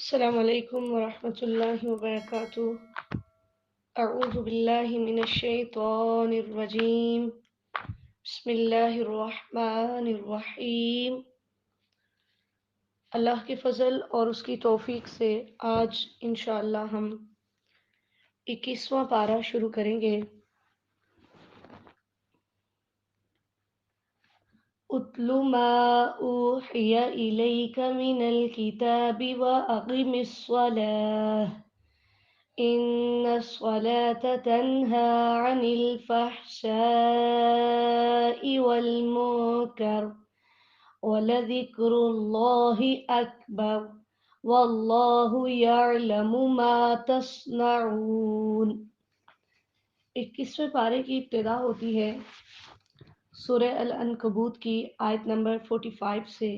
السلام علیکم ورحمۃ اللہ وبرکاتہ۔ اعوذ باللہ من الشیطان الرجیم، بسم اللہ الرحمن الرحیم۔ اللہ کے فضل اور اس کی توفیق سے آج انشاءاللہ ہم 21واں پارہ شروع کریں گے۔ اتل ما اوحی الیک من الکتاب واقم الصلاة ان الصلاة تنهى عن الفحشاء والمنكر ولذكر الله اکبر واللہ یعلم ما تصنعون۔ 21ویں پارے کی ابتدا ہوتی ہے سورہ العنکبوت کی آیت نمبر 45 سے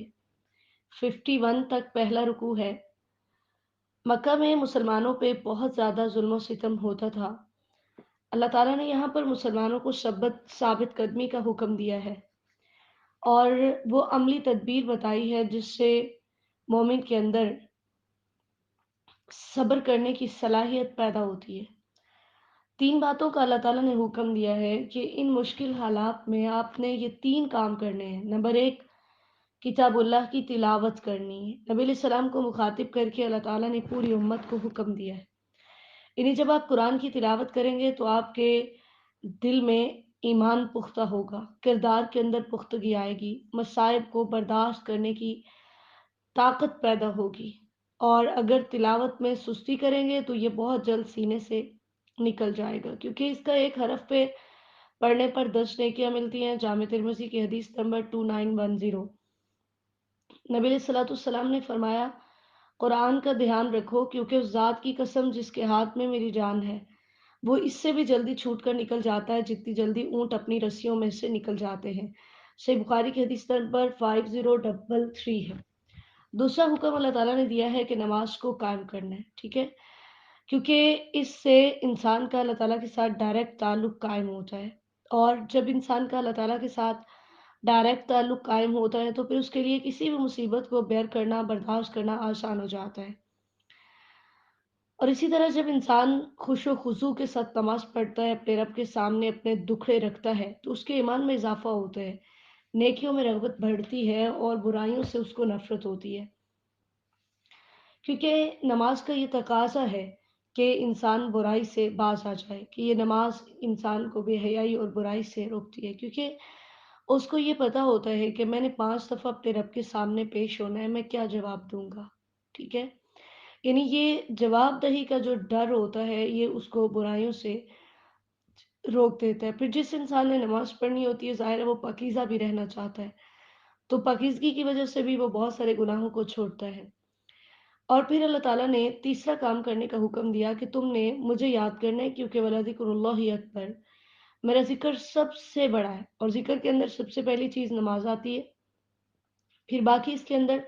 51 تک پہلا رکوع ہے۔ مکہ میں مسلمانوں پہ بہت زیادہ ظلم و ستم ہوتا تھا۔ اللہ تعالیٰ نے یہاں پر مسلمانوں کو ثابت قدمی کا حکم دیا ہے اور وہ عملی تدبیر بتائی ہے جس سے مومن کے اندر صبر کرنے کی صلاحیت پیدا ہوتی ہے۔ 3 باتوں کا اللہ تعالیٰ نے حکم دیا ہے کہ ان مشکل حالات میں آپ نے یہ 3 کام کرنے ہیں۔ نمبر 1، کتاب اللہ کی تلاوت کرنی ہے۔ نبی علیہ السلام کو مخاطب کر کے اللہ تعالیٰ نے پوری امت کو حکم دیا ہے، یعنی جب آپ قرآن کی تلاوت کریں گے تو آپ کے دل میں ایمان پختہ ہوگا، کردار کے اندر پختگی آئے گی، مصائب کو برداشت کرنے کی طاقت پیدا ہوگی، اور اگر تلاوت میں سستی کریں گے تو یہ بہت جلد سینے سے نکل جائے گا، کیونکہ اس کا ایک حرف پہ پڑھنے پر 10 نیکیاں ملتی ہیں۔ جامع ترمذی کی حدیث نمبر 2910۔ نبی علیہ السلام نے فرمایا، قرآن کا دھیان رکھو کیونکہ اس ذات کی قسم جس کے ہاتھ میں میری جان ہے وہ اس سے بھی جلدی چھوٹ کر نکل جاتا ہے جتنی جلدی اونٹ اپنی رسیوں میں سے نکل جاتے ہیں۔ صحیح بخاری کی حدیث نمبر 5033 ہے۔ دوسرا حکم اللہ تعالیٰ نے دیا ہے کہ نماز کو قائم کرنا ہے، ٹھیک ہے، کیونکہ اس سے انسان کا اللہ تعالیٰ کے ساتھ ڈائریکٹ تعلق قائم ہوتا ہے، اور جب انسان کا اللہ تعالیٰ کے ساتھ ڈائریکٹ تعلق قائم ہوتا ہے تو پھر اس کے لیے کسی بھی مصیبت کو بیئر کرنا، برداشت کرنا آسان ہو جاتا ہے۔ اور اسی طرح جب انسان خوش و خضوع کے ساتھ نماز پڑھتا ہے، اپنے رب کے سامنے اپنے دکھڑے رکھتا ہے تو اس کے ایمان میں اضافہ ہوتا ہے، نیکیوں میں رغبت بڑھتی ہے اور برائیوں سے اس کو نفرت ہوتی ہے، کیونکہ نماز کا یہ تقاضا ہے کہ انسان برائی سے باز آ جائے، کہ یہ نماز انسان کو بے حیائی اور برائی سے روکتی ہے، کیونکہ اس کو یہ پتا ہوتا ہے کہ میں نے 5 دفعہ اپنے رب کے سامنے پیش ہونا ہے، میں کیا جواب دوں گا، ٹھیک ہے، یعنی یہ جواب دہی کا جو ڈر ہوتا ہے یہ اس کو برائیوں سے روک دیتا ہے۔ پھر جس انسان نے نماز پڑھنی ہوتی ہے ظاہر ہے وہ پاکیزہ بھی رہنا چاہتا ہے، تو پاکیزگی کی وجہ سے بھی وہ بہت سارے گناہوں کو چھوڑتا ہے۔ اور پھر اللہ تعالیٰ نے تیسرا کام کرنے کا حکم دیا کہ تم نے مجھے یاد کرنا ہے، کیونکہ وَلَذِكْرُ اللَّهِ اکبر، میرا ذکر سب سے بڑا ہے، اور ذکر کے اندر سب سے پہلی چیز نماز آتی ہے، پھر باقی اس کے اندر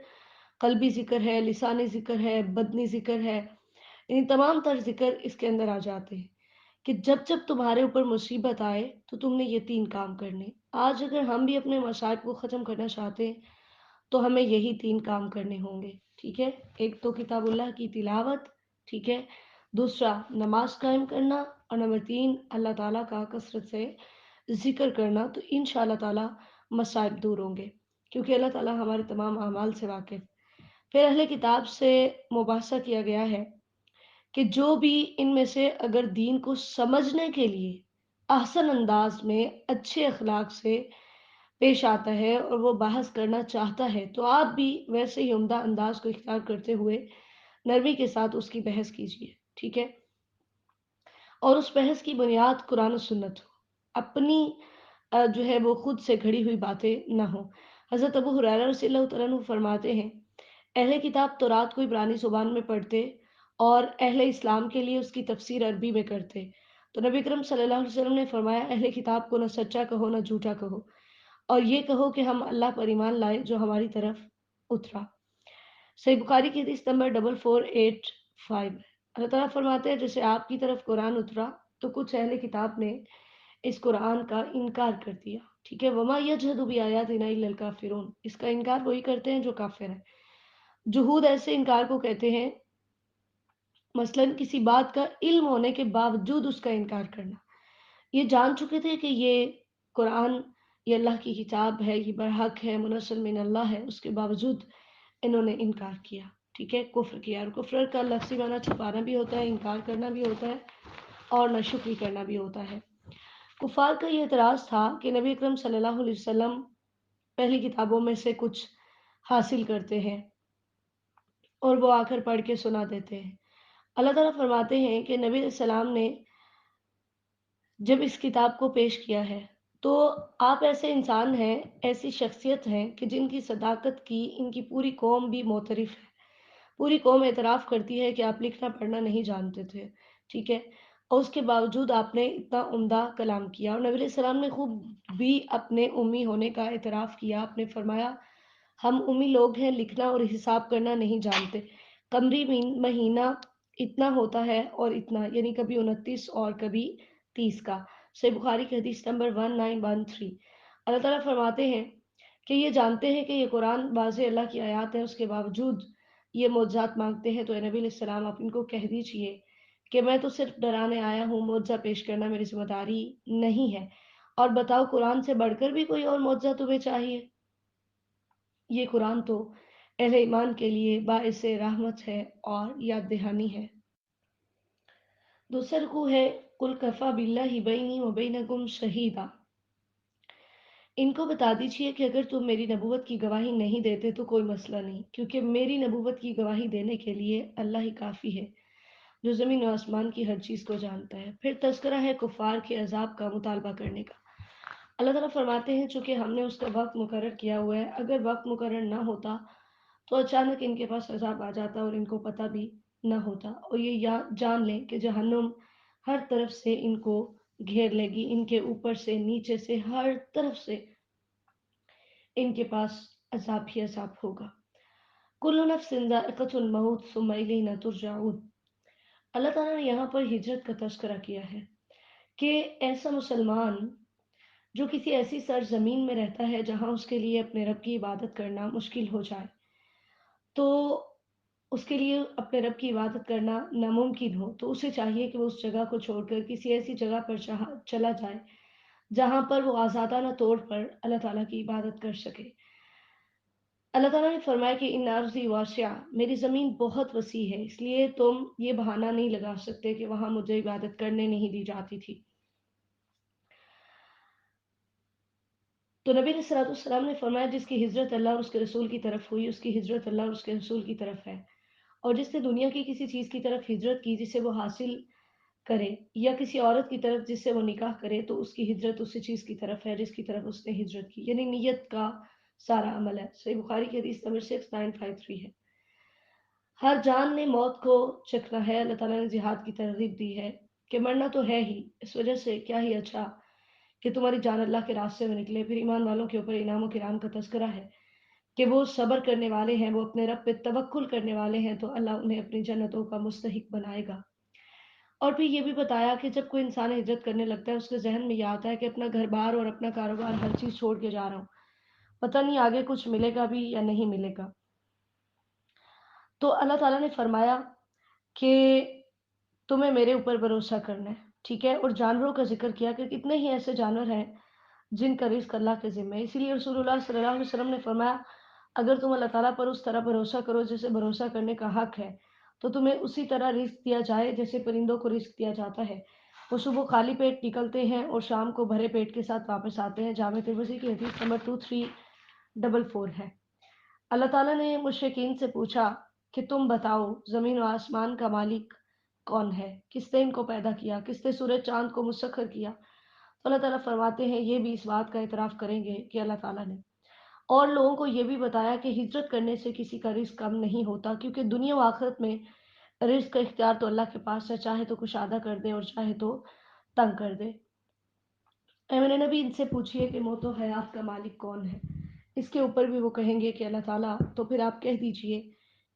قلبی ذکر ہے، لسانی ذکر ہے، بدنی ذکر ہے، یعنی تمام تر ذکر اس کے اندر آ جاتے ہیں کہ جب جب تمہارے اوپر مصیبت آئے تو تم نے یہ 3 کام کرنے۔ آج اگر ہم بھی اپنے مصائب کو ختم کرنا چاہتے ہیں تو ہمیں یہی 3 کام کرنے ہوں گے، ٹھیک ہے، ایک تو کتاب اللہ کی تلاوت، ٹھیک ہے، دوسرا نماز قائم کرنا، اور نمبر 3 اللہ تعالیٰ کا کثرت سے ذکر کرنا، تو انشاءاللہ تعالیٰ مصائب دور ہوں گے، کیونکہ اللہ تعالیٰ ہمارے تمام اعمال سے واقف۔ پھر اہل کتاب سے مباحثہ کیا گیا ہے کہ جو بھی ان میں سے اگر دین کو سمجھنے کے لیے احسن انداز میں اچھے اخلاق سے پیش آتا ہے اور وہ بحث کرنا چاہتا ہے تو آپ بھی ویسے ہی عمدہ انداز کو اختیار کرتے ہوئے نرمی کے ساتھ اس کی بحث کیجیے، ٹھیک ہے، اور اس بحث کی بنیاد قرآن و سنت ہو، اپنی جو ہے وہ خود سے گھڑی ہوئی باتیں نہ ہوں۔ حضرت ابو ہریرہ رضی اللہ تعالیٰ عنہ فرماتے ہیں، اہل کتاب تورات کو عبرانی زبان میں پڑھتے اور اہل اسلام کے لیے اس کی تفسیر عربی میں کرتے، تو نبی کرم صلی اللہ علیہ وسلم نے فرمایا اہل کتاب کو نہ سچا کہو نہ جھوٹا کہو، اور یہ کہو کہ ہم اللہ پر ایمان لائے جو ہماری طرف اترا۔ صحیح بخاری کی حدیث نمبر 4485 ہے۔ اللہ تعالیٰ فرماتے ہیں جیسے آپ کی طرف قرآن اترا تو کچھ اہل کتاب نے اس قرآن کا انکار کر دیا، ٹھیک ہے، وَمَا يَجْحَدُ بِآيَاتِنَا إِلَّا الْكَافِرُونَ، اس کا انکار وہی کرتے ہیں جو کافر ہیں۔ جہود ایسے انکار کو کہتے ہیں مثلاً کسی بات کا علم ہونے کے باوجود اس کا انکار کرنا۔ یہ جان چکے تھے کہ یہ قرآن یہ اللہ کی کتاب ہے، یہ برحق ہے، منزل من اللہ ہے، اس کے باوجود انہوں نے انکار کیا، ٹھیک ہے، کفر کیا۔ اور کفر کا لفظی معنی چھپانا بھی ہوتا ہے، انکار کرنا بھی ہوتا ہے اور ناشکری کرنا بھی ہوتا ہے۔ کفار کا یہ اعتراض تھا کہ نبی اکرم صلی اللہ علیہ وسلم پہلی کتابوں میں سے کچھ حاصل کرتے ہیں اور وہ آ کر پڑھ کے سنا دیتے ہیں۔ اللہ تعالیٰ فرماتے ہیں کہ نبی علیہ السلام نے جب اس کتاب کو پیش کیا ہے تو آپ ایسے انسان ہیں، ایسی شخصیت ہیں کہ جن کی صداقت کی ان کی پوری قوم بھی معترف ہے، پوری قوم اعتراف کرتی ہے کہ آپ لکھنا پڑھنا نہیں جانتے تھے، ٹھیک ہے، اور اس کے باوجود آپ نے اتنا عمدہ کلام کیا۔ اور نبی علیہ السلام نے خوب بھی اپنے امی ہونے کا اعتراف کیا، آپ نے فرمایا ہم امی لوگ ہیں، لکھنا اور حساب کرنا نہیں جانتے، قمری مہینہ اتنا ہوتا ہے اور اتنا، یعنی کبھی 29 اور کبھی 30 کا۔ صحیح بخاری کی حدیث نمبر 1913۔ اللہ تعالیٰ فرماتے ہیں کہ یہ جانتے ہیں کہ یہ قرآن واضح اللہ کی آیات ہے، اس کے باوجود یہ معجزات مانگتے ہیں۔ تو اے نبی علیہ السلام آپ ان کو کہہ دیجئے کہ میں تو صرف ڈرانے آیا ہوں، معجزہ پیش کرنا میری ذمہ داری نہیں ہے۔ اور بتاؤ قرآن سے بڑھ کر بھی کوئی اور معجزہ تمہیں چاہیے؟ یہ قرآن تو اہل ایمان کے لیے باعث رحمت ہے اور یاد دہانی ہے۔ دوسرا رکوع ہے قل کفی باللہ بینی و بینکم شہیدا۔ ان کو بتا دیجئے کہ اگر تم میری نبوت کی گواہی نہیں دیتے تو کوئی مسئلہ نہیں، کیونکہ میری نبوت کی گواہی دینے کے لیے اللہ ہی کافی ہے جو زمین و آسمان کی ہر چیز کو جانتا ہے۔ پھر تذکرہ ہے کفار کے عذاب کا مطالبہ کرنے کا۔ اللہ تعالیٰ فرماتے ہیں چونکہ ہم نے اس کا وقت مقرر کیا ہوا ہے، اگر وقت مقرر نہ ہوتا تو اچانک ان کے پاس عذاب آ جاتا اور ان کو پتہ بھی نہ ہوتا، اور یہ جان لیں کہ جہنم ہر طرف سے ان کو گھیر لے گی، ان کے اوپر سے نیچے سے ہر طرف سے ان کے پاس عذاب ہی عذاب ہوگا۔ کل نفس ذائقۃ الموت ثم الینا ترجعون۔ اللہ تعالیٰ نے یہاں پر ہجرت کا تذکرہ کیا ہے کہ ایسا مسلمان جو کسی ایسی سرزمین میں رہتا ہے جہاں اس کے لیے اپنے رب کی عبادت کرنا مشکل ہو جائے، تو اس کے لیے اپنے رب کی عبادت کرنا ناممکن ہو، تو اسے چاہیے کہ وہ اس جگہ کو چھوڑ کر کسی ایسی جگہ پر چلا جائے جہاں پر وہ آزادانہ طور پر اللہ تعالیٰ کی عبادت کر سکے۔ اللہ تعالیٰ نے فرمایا کہ ان ارضی واسعہ، میری زمین بہت وسیع ہے، اس لیے تم یہ بہانہ نہیں لگا سکتے کہ وہاں مجھے عبادت کرنے نہیں دی جاتی تھی۔ تو نبی علیہ السلام نے فرمایا جس کی ہجرت اللہ اور اس کے رسول کی طرف ہوئی، اس کی ہجرت اللہ اور اس کے رسول کی طرف ہے، اور جس نے دنیا کی کسی چیز کی طرف ہجرت کی جسے وہ حاصل کرے، یا کسی عورت کی طرف جس سے وہ نکاح کرے، تو اس کی ہجرت اسی چیز کی طرف ہے جس کی طرف اس نے ہجرت کی، یعنی نیت کا سارا عمل ہے۔ صحیح بخاری کی حدیث نمبر 6953 ہے۔ ہر جان نے موت کو چکھنا ہے، اللہ تعالیٰ نے جہاد کی ترغیب دی ہے کہ مرنا تو ہے ہی، اس وجہ سے کیا ہی اچھا کہ تمہاری جان اللہ کے راستے میں نکلے۔ پھر ایمان والوں کے اوپر انعام و کرام کا تذکرہ ہے کہ وہ صبر کرنے والے ہیں، وہ اپنے رب پہ توکل کرنے والے ہیں، تو اللہ انہیں اپنی جنتوں کا مستحق بنائے گا۔ اور پھر یہ بھی بتایا کہ جب کوئی انسان ہجرت کرنے لگتا ہے اس کے ذہن میں یہ آتا ہے کہ اپنا گھر بار اور اپنا کاروبار ہر چیز چھوڑ کے جا رہا ہوں، پتہ نہیں آگے کچھ ملے گا بھی یا نہیں ملے گا۔ تو اللہ تعالیٰ نے فرمایا کہ تمہیں میرے اوپر بھروسہ کرنا ہے، ٹھیک ہے، اور جانوروں کا ذکر کیا کہ کتنے ہی ایسے جانور ہیں جن کا رزق اللہ کے ذمہ ہے۔ اسی لیے رسول اللہ صلی اللہ علیہ وسلم نے فرمایا اگر تم اللہ تعالیٰ پر اس طرح بھروسہ کرو جیسے بھروسہ کرنے کا حق ہے تو تمہیں اسی طرح رزق دیا جائے جیسے پرندوں کو رزق دیا جاتا ہے۔ وہ صبح خالی پیٹ نکلتے ہیں اور شام کو بھرے پیٹ کے ساتھ واپس آتے ہیں۔ جامع ترمذی کی حدیث نمبر 2344 ہے۔ اللہ تعالیٰ نے مشرکین سے پوچھا کہ تم بتاؤ زمین و آسمان کا مالک کون ہے، کس نے ان کو پیدا کیا، کس نے سورج چاند کو مسخر کیا؟ تو اللہ تعالیٰ فرماتے ہیں یہ بھی اس بات کا اعتراف کریں گے کہ اللہ تعالیٰ نے، اور لوگوں کو یہ بھی بتایا کہ ہجرت کرنے سے کسی کا رزق کم نہیں ہوتا، کیونکہ دنیا و آخرت میں رزق کا اختیار تو اللہ کے پاس ہے، چاہے تو کشادہ کر دے اور چاہے تو تنگ کر دے۔ اے میرے نبی ان سے پوچھئے کہ موت و حیات کا مالک کون ہے؟ اس کے اوپر بھی وہ کہیں گے کہ اللہ تعالیٰ، تو پھر آپ کہہ دیجئے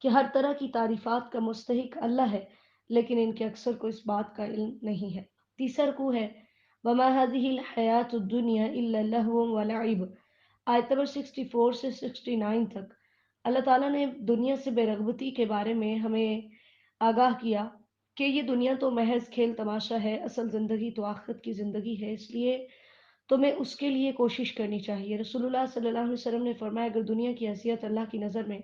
کہ ہر طرح کی تعریفات کا مستحق اللہ ہے، لیکن ان کے اکثر کو اس بات کا علم نہیں ہے۔ تیسرا رکوع ہے وَمَا هَذِهِ الْحَيَاةُ الدُّنْيَا إِلَّا لَهْوٌ وَلَعِبٌ، آیت نمبر 64 سے 69 تک۔ اللہ تعالیٰ نے دنیا سے بے رغبتی کے بارے میں ہمیں آگاہ کیا کہ یہ دنیا تو محض کھیل تماشا ہے، اصل زندگی تو آخرت کی زندگی ہے، اس لیے تمہیں اس کے لیے کوشش کرنی چاہیے۔ رسول اللہ صلی اللہ علیہ وسلم نے فرمایا اگر دنیا کی حیثیت اللہ کی نظر میں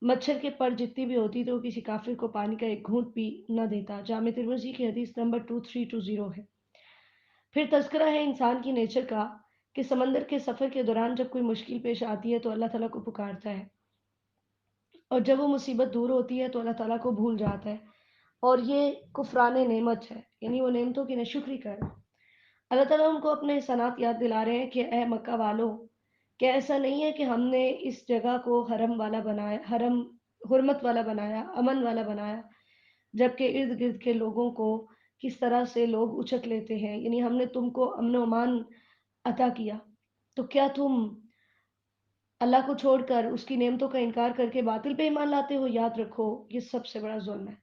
مچھر کے پر جتنی بھی ہوتی تو وہ کسی کافر کو پانی کا ایک گھونٹ بھی نہ دیتا۔ جامع ترمذی کی حدیث نمبر 2320 ہے۔ پھر تذکرہ ہے انسان کی نیچر کا کہ سمندر کے سفر کے دوران جب کوئی مشکل پیش آتی ہے تو اللہ تعالیٰ کو پکارتا ہے، اور جب وہ مصیبت دور ہوتی ہے تو اللہ تعالیٰ کو بھول جاتا ہے، اور یہ کفران نعمت ہے، یعنی وہ نعمتوں کی ناشکری کر رہا ہے۔ اللہ تعالیٰ ان کو اپنے احسانات یاد دلا رہے ہیں کہ اے مکہ والو، کیا ایسا نہیں ہے کہ ہم نے اس جگہ کو حرم والا بنایا، حرم حرمت والا بنایا، امن والا بنایا، جبکہ ارد گرد کے لوگوں کو کس طرح سے لوگ اچک لیتے ہیں، یعنی ہم نے تم کو امن و امان عطا کیا، تو کیا تم اللہ کو چھوڑ کر اس کی نعمتوں کا انکار کر کے باطل پہ ایمان لاتے ہو؟ یاد رکھو یہ سب سے بڑا ظلم ہے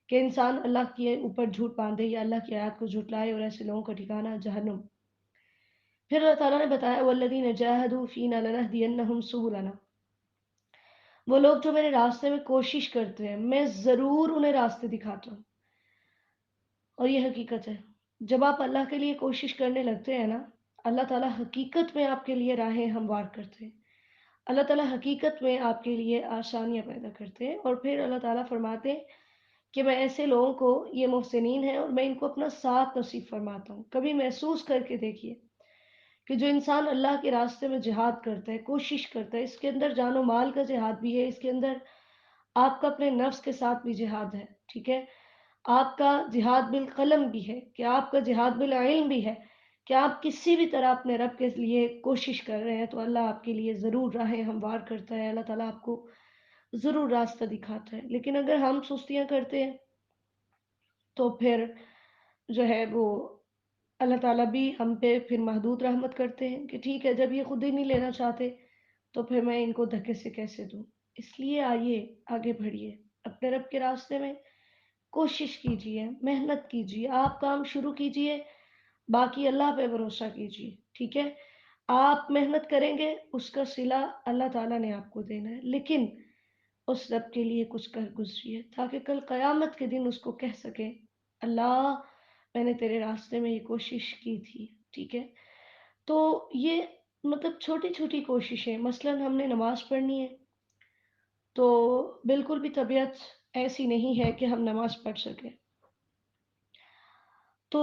کہ انسان اللہ کے اوپر جھوٹ باندھے یا اللہ کی آیات کو جھٹلائے، اور ایسے لوگوں کا ٹھکانہ جہنم۔ پھر اللہ تعالیٰ نے بتایا وَالَّذِينَ جَاهَدُوا فِينَا لَنَهْدِيَنَّهُمْ سُبُلَنَا، وہ لوگ جو میرے راستے میں کوشش کرتے ہیں میں ضرور انہیں راستے دکھاتا ہوں۔ اور یہ حقیقت ہے، جب آپ اللہ کے لیے کوشش کرنے لگتے ہیں نا، اللہ تعالیٰ حقیقت میں آپ کے لیے راہیں ہموار کرتے ہیں، اللہ تعالیٰ حقیقت میں آپ کے لیے آسانیاں پیدا کرتے ہیں، اور پھر اللہ تعالیٰ فرماتے ہیں کہ میں ایسے لوگوں کو، یہ محسنین ہیں، اور میں ان کو اپنا ساتھ نصیب فرماتا ہوں۔ کبھی محسوس کر کے دیکھیے کہ جو انسان اللہ کے راستے میں جہاد کرتا ہے، کوشش کرتا ہے، اس کے اندر جان و مال کا جہاد بھی ہے، اس کے اندر آپ کا اپنے نفس کے ساتھ بھی جہاد ہے، ٹھیک ہے، آپ کا جہاد بالقلم بھی ہے، کہ آپ کا جہاد بالعلم بھی ہے، کہ آپ کسی بھی طرح اپنے رب کے لیے کوشش کر رہے ہیں، تو اللہ آپ کے لیے ضرور راہیں ہموار کرتا ہے، اللہ تعالیٰ آپ کو ضرور راستہ دکھاتا ہے۔ لیکن اگر ہم سستیاں کرتے ہیں تو پھر جو ہے وہ اللہ تعالیٰ بھی ہم پہ پھر محدود رحمت کرتے ہیں کہ ٹھیک ہے جب یہ خود ہی نہیں لینا چاہتے تو پھر میں ان کو دھکے سے کیسے دوں۔ اس لیے آئیے آگے بڑھیے، اپنے رب کے راستے میں کوشش کیجیے، محنت کیجیے، آپ کام شروع کیجیے، باقی اللہ پہ بھروسہ کیجیے، ٹھیک ہے، آپ محنت کریں گے اس کا صلہ اللہ تعالیٰ نے آپ کو دینا ہے، لیکن اس رب کے لیے کچھ کر گزریے تاکہ کل قیامت کے دن اس کو کہہ سکے اللہ میں نے تیرے راستے میں یہ کوشش کی تھی، ٹھیک ہے۔ تو یہ مطلب چھوٹی چھوٹی کوششیں، مثلا ہم نے نماز پڑھنی ہے تو بالکل بھی طبیعت ایسی نہیں ہے کہ ہم نماز پڑھ سکیں، تو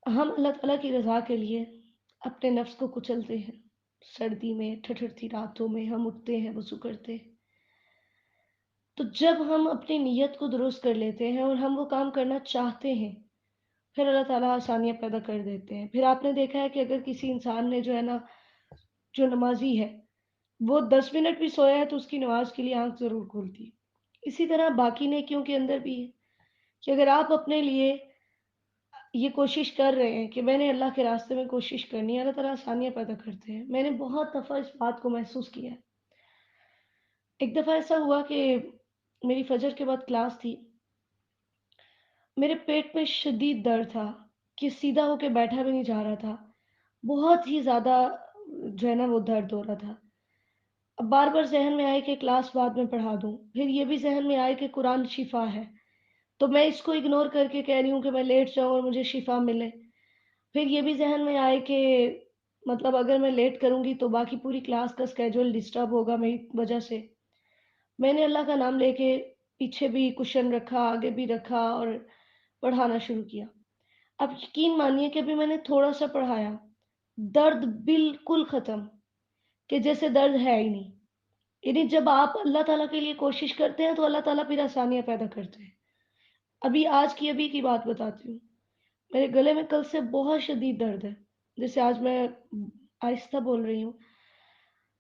ہم اللہ تعالیٰ کی رضا کے لیے اپنے نفس کو کچلتے ہیں، سردی میں ٹھٹھرتی راتوں میں ہم اٹھتے ہیں، وضو کرتے ہیں، تو جب ہم اپنی نیت کو درست کر لیتے ہیں اور ہم وہ کام کرنا چاہتے ہیں پھر اللہ تعالیٰ آسانیاں پیدا کر دیتے ہیں۔ پھر آپ نے دیکھا ہے کہ اگر کسی انسان نے جو ہے نا، جو نمازی ہے، وہ 10 منٹ بھی سویا ہے تو اس کی نماز کے لیے آنکھ ضرور کھولتی ہے۔ اسی طرح باقی نیکیوں کے اندر بھی ہے کہ اگر آپ اپنے لیے یہ کوشش کر رہے ہیں کہ میں نے اللہ کے راستے میں کوشش کرنی ہے، اللہ تعالیٰ آسانیاں پیدا کرتے ہیں۔ میں نے بہت دفعہ اس بات کو محسوس کیا ہے۔ ایک دفعہ ایسا ہوا کہ میری فجر کے بعد کلاس تھی، میرے پیٹ میں شدید درد تھا کہ سیدھا ہو کے بیٹھا بھی نہیں جا رہا تھا، بہت ہی زیادہ جو ہے نا وہ درد ہو رہا تھا۔ اب بار بار ذہن میں آئے کہ کلاس بعد میں پڑھا دوں، پھر یہ بھی ذہن میں آئے کہ قرآن شفا ہے، تو میں اس کو اگنور کر کے کہہ رہی ہوں کہ میں لیٹ جاؤں اور مجھے شفا ملے۔ پھر یہ بھی ذہن میں آئے کہ مطلب اگر میں لیٹ کروں گی تو باقی پوری کلاس کا اسکیجول ڈسٹرب ہوگا میری وجہ سے۔ میں نے اللہ کا نام لے کے پیچھے بھی کشن رکھا، آگے بھی رکھا، اور پڑھانا شروع کیا۔ اب یقین مانیے کہ ابھی میں نے تھوڑا سا پڑھایا، درد بالکل ختم، کہ جیسے درد ہے ہی نہیں۔ یعنی جب آپ اللہ تعالیٰ کے لیے کوشش کرتے ہیں تو اللہ تعالیٰ پھر آسانیاں پیدا کرتے ہیں۔ ابھی کی بات بتاتی ہوں، میرے گلے میں کل سے بہت شدید درد ہے، جیسے آج میں آہستہ بول رہی ہوں،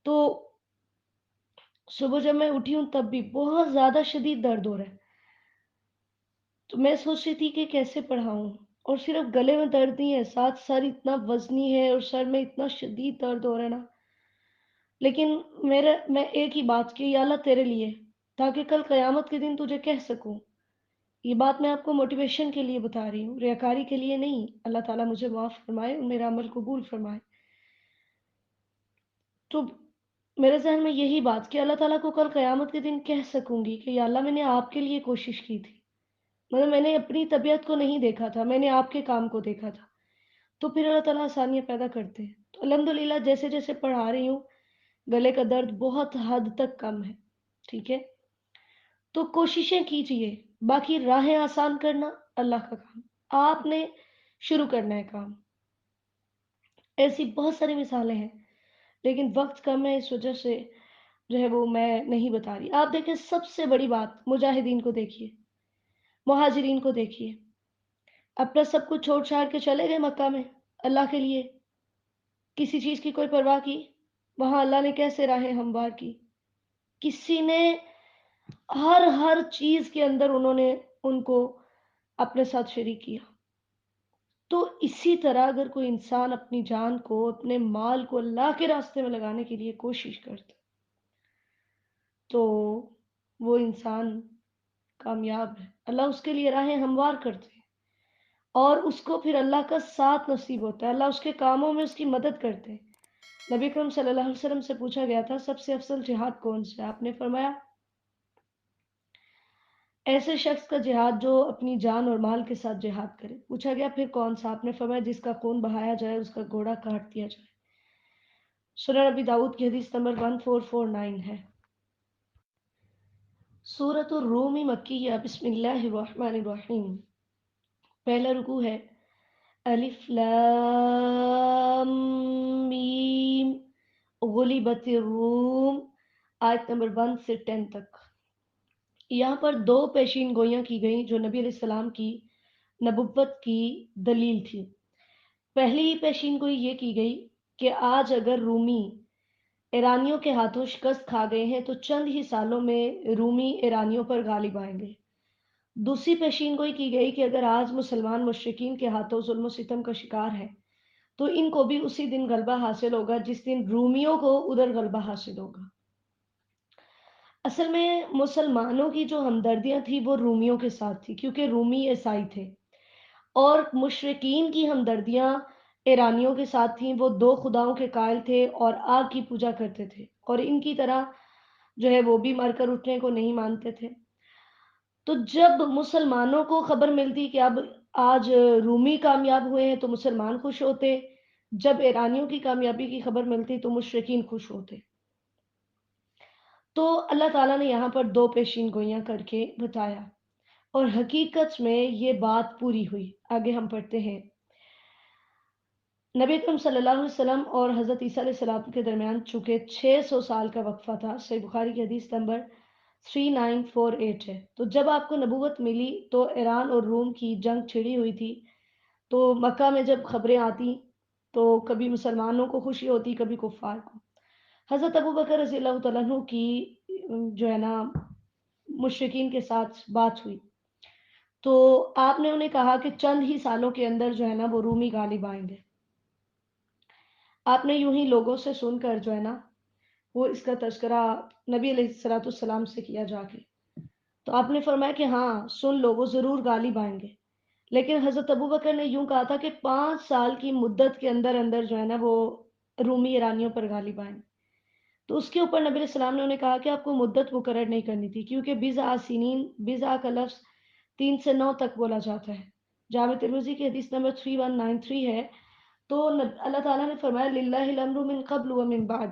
تو صبح جب میں اٹھی ہوں تب بھی بہت زیادہ شدید درد ہو رہا ہے، تو میں سوچ رہی تھی کہ کیسے پڑھاؤں، اور صرف گلے میں درد نہیں ہے، ساتھ سر اتنا وزنی ہے اور سر میں اتنا شدید درد ہو رہا ہے نا، لیکن میں ایک ہی بات کی، یا اللہ تیرے لیے، تاکہ کل قیامت کے دن تجھے کہہ سکوں۔ یہ بات میں آپ کو موٹیویشن کے لیے بتا رہی ہوں، ریاکاری کے لیے نہیں۔ اللہ تعالیٰ مجھے معاف فرمائے اور میرا عمل قبول فرمائے۔ تو میرے ذہن میں یہی بات کہ اللہ تعالیٰ کو کل قیامت کے دن کہہ سکوں گی کہ یا اللہ میں نے آپ کے لیے کوشش کی تھی، مطلب میں نے اپنی طبیعت کو نہیں دیکھا تھا، میں نے آپ کے کام کو دیکھا تھا۔ تو پھر اللہ تعالیٰ آسانیاں پیدا کرتے ہیں۔ تو الحمدللہ جیسے جیسے پڑھا رہی ہوں گلے کا درد بہت حد تک کم ہے، ٹھیک ہے؟ تو کوششیں کیجئے، باقی راہیں آسان کرنا اللہ کا کام، آپ نے شروع کرنا ہے کام۔ ایسی بہت ساری مثالیں ہیں لیکن وقت کم ہے، اس وجہ سے جو ہے وہ میں نہیں بتا رہی۔ آپ دیکھیں سب سے بڑی بات، مجاہدین کو دیکھیے، مہاجرین کو دیکھیے، اپنا سب کچھ چھوڑ چھاڑ کے چلے گئے مکہ میں اللہ کے لیے، کسی چیز کی کوئی پرواہ کی؟ وہاں اللہ نے کیسے راہیں ہموار کی؟ کسی نے ہر چیز کے اندر انہوں نے ان کو اپنے ساتھ شریک کیا۔ تو اسی طرح اگر کوئی انسان اپنی جان کو، اپنے مال کو اللہ کے راستے میں لگانے کے لیے کوشش کرتا تو وہ انسان کامیاب ہے، اللہ اس کے لیے راہیں ہموار کرتے ہیں اور اس کو پھر اللہ کا ساتھ نصیب ہوتا ہے، اللہ اس کے کاموں میں اس کی مدد کرتے ہیں۔ نبی اکرم صلی اللہ علیہ وسلم سے پوچھا گیا تھا سب سے افضل جہاد کون سا؟ آپ نے فرمایا ایسے شخص کا جہاد جو اپنی جان اور مال کے ساتھ جہاد کرے۔ پوچھا گیا پھر کون سا؟ آپ نے فرمایا جس کا خون بہایا جائے، اس کا گھوڑا کاٹ دیا جائے۔ سنن نبی داؤد کی حدیث نمبر 1449 ہے۔ سورۃ الروم مکیہ، بسم اللہ الرحمن الرحیم۔ پہلا رکوع ہے الف لام میم غلبت الروم، آیت نمبر 1 سے 10 تک۔ یہاں پر دو پیشین گوئیاں کی گئیں جو نبی علیہ السلام کی نبوت کی دلیل تھی۔ پہلی پیشین گوئی یہ کی گئی کہ آج اگر رومی ایرانیوں کے ہاتھوں شکست کھا گئے ہیں تو چند ہی سالوں میں رومی ایرانیوں پر غالب آئیں گے۔ دوسری پیشین گوئی کی گئی کہ اگر آج مسلمان مشرکین کے ہاتھوں ظلم و ستم کا شکار ہے تو ان کو بھی اسی دن غلبہ حاصل ہوگا جس دن رومیوں کو ادھر غلبہ حاصل ہوگا۔ اصل میں مسلمانوں کی جو ہمدردیاں تھی وہ رومیوں کے ساتھ تھی کیونکہ رومی عیسائی تھے، اور مشرکین کی ہمدردیاں ایرانیوں کے ساتھ تھیں، وہ دو خداؤں کے قائل تھے اور آگ کی پوجا کرتے تھے اور ان کی طرح جو ہے وہ بھی مر کر اٹھنے کو نہیں مانتے تھے۔ تو جب مسلمانوں کو خبر ملتی کہ اب آج رومی کامیاب ہوئے ہیں تو مسلمان خوش ہوتے، جب ایرانیوں کی کامیابی کی خبر ملتی تو مشرکین خوش ہوتے۔ تو اللہ تعالیٰ نے یہاں پر دو پیشین گوئیاں کر کے بتایا اور حقیقت میں یہ بات پوری ہوئی۔ آگے ہم پڑھتے ہیں۔ نبی اکرم صلی اللہ علیہ وسلم اور حضرت عیسیٰ علیہ السلام کے درمیان چونکہ 600 سال کا وقفہ تھا، صحیح بخاری کی حدیث نمبر 3948 ہے۔ تو جب آپ کو نبوت ملی تو ایران اور روم کی جنگ چھڑی ہوئی تھی، تو مکہ میں جب خبریں آتی تو کبھی مسلمانوں کو خوشی ہوتی، کبھی کفار کو۔ حضرت ابو بکر رضی اللہ تعالیٰ عنہ کی جو ہے نا مشرکین کے ساتھ بات ہوئی تو آپ نے انہیں کہا کہ چند ہی سالوں کے اندر جو ہے نا وہ رومی غالب آئیں گے۔ آپ نے یوں ہی لوگوں سے سن کر جو ہے نا وہ اس کا تذکرہ نبی علیہ الصلوۃ والسلام سے کیا جا کے، تو آپ نے فرمایا کہ ہاں سن لو، وہ ضرور غالب آئیں گے۔ لیکن حضرت ابو بکر نے یوں کہا تھا کہ 5 سال کی مدت کے اندر اندر جو ہے نا وہ رومی ایرانیوں پر غالب آئیں۔ تو اس کے اوپر نبی علیہ السلام نے انہیں کہا کہ آپ کو مدت مقرر نہیں کرنی تھی کیونکہ بضع سنین، بضع کا لفظ 3 سے 9 تک بولا جاتا ہے۔ جامع ترمذی کی حدیث نمبر 3193 ہے۔ تو اللہ تعالیٰ نے فرمایا للہ الامر من قبل ومن بعد،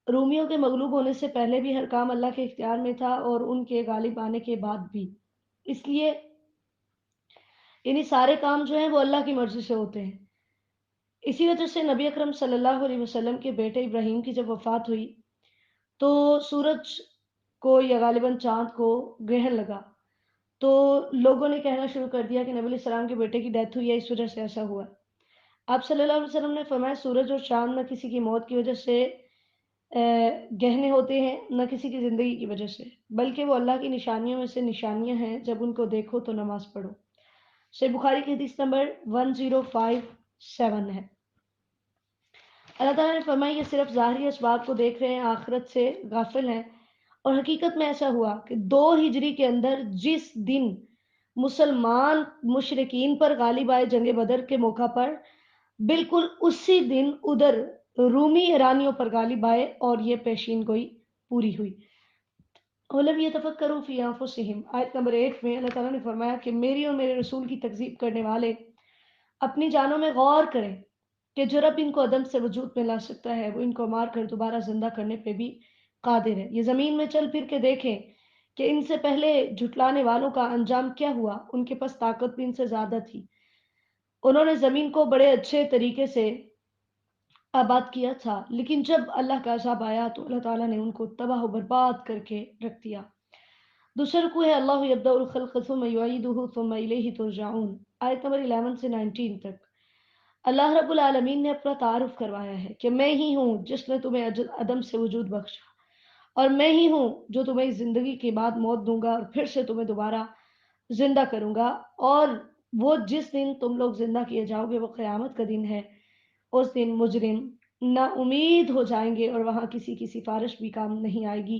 رومیوں کے مغلوب ہونے سے پہلے بھی ہر کام اللہ کے اختیار میں تھا اور ان کے غالب آنے کے بعد بھی۔ اس لیے یعنی سارے کام جو ہیں وہ اللہ کی مرضی سے ہوتے ہیں۔ اسی وجہ سے نبی اکرم صلی اللہ علیہ وسلم کے بیٹے ابراہیم کی جب وفات ہوئی تو سورج کو یا غالباً چاند کو گرہن لگا، تو لوگوں نے کہنا شروع کر دیا کہ نبی علیہ السلام کے بیٹے کی ڈیتھ ہوئی ہے، اس وجہ سے ایسا ہوا۔ آپ صلی اللہ علیہ وسلم نے فرمایا سورج اور چاند نہ کسی کی موت کی وجہ سے گہنے ہوتے ہیں، نہ کسی کی زندگی کی وجہ سے، بلکہ وہ اللہ کی نشانیوں میں سے نشانیاں ہیں، جب ان کو دیکھو تو نماز پڑھو۔ صحیح بخاری کی حدیث نمبر 1057 ہے۔ اللہ تعالیٰ نے فرمایا یہ صرف ظاہری اسباب کو دیکھ رہے ہیں، آخرت سے غافل ہیں۔ اور حقیقت میں ایسا ہوا کہ 2 ہجری کے اندر جس دن مسلمان مشرکین پر غالب آئے جنگ بدر کے موقع پر، بالکل اسی دن ادھر رومی ایرانیوں پر غالب آئے اور یہ پیشین گوئی پوری ہوئی۔ وَلَمْ يَتَفَكَّرُوا فِي أَنفُسِهِمْ، آیت نمبر 8 میں اللہ تعالیٰ نے فرمایا کہ میری اور میرے رسول کی تکذیب کرنے والے اپنی جانوں میں غور کریں کہ جو رب ان کو عدم سے وجود میں لا سکتا ہے وہ ان کو مار کر دوبارہ زندہ کرنے پہ بھی قادر ہے۔ یہ زمین میں چل پھر کے دیکھیں کہ ان سے پہلے جھٹلانے والوں کا انجام کیا ہوا، ان کے پاس طاقت بھی ان سے زیادہ تھی، انہوں نے زمین کو بڑے اچھے طریقے سے آباد کیا تھا، لیکن جب اللہ کا عذاب آیا تو اللہ تعالیٰ نے ان کو تباہ و برباد کر کے رکھ دیا۔ دوسرا رکوع ہے اللہ یبدأ الخلق ثم یعیدہ ثم الیہ ترجعون، آیت نمبر 11 سے 19 تک۔ اللہ رب العالمین نے اپنا تعارف کروایا ہے کہ میں ہی ہوں جس نے تمہیں عدم سے وجود بخشا، اور میں ہی ہوں جو تمہیں زندگی کے بعد موت دوں گا اور پھر سے تمہیں دوبارہ زندہ کروں گا، اور وہ جس دن تم لوگ زندہ کیے جاؤ گے وہ قیامت کا دن ہے۔ اس دن مجرم نا امید ہو جائیں گے اور وہاں کسی کی سفارش بھی کام نہیں آئے گی،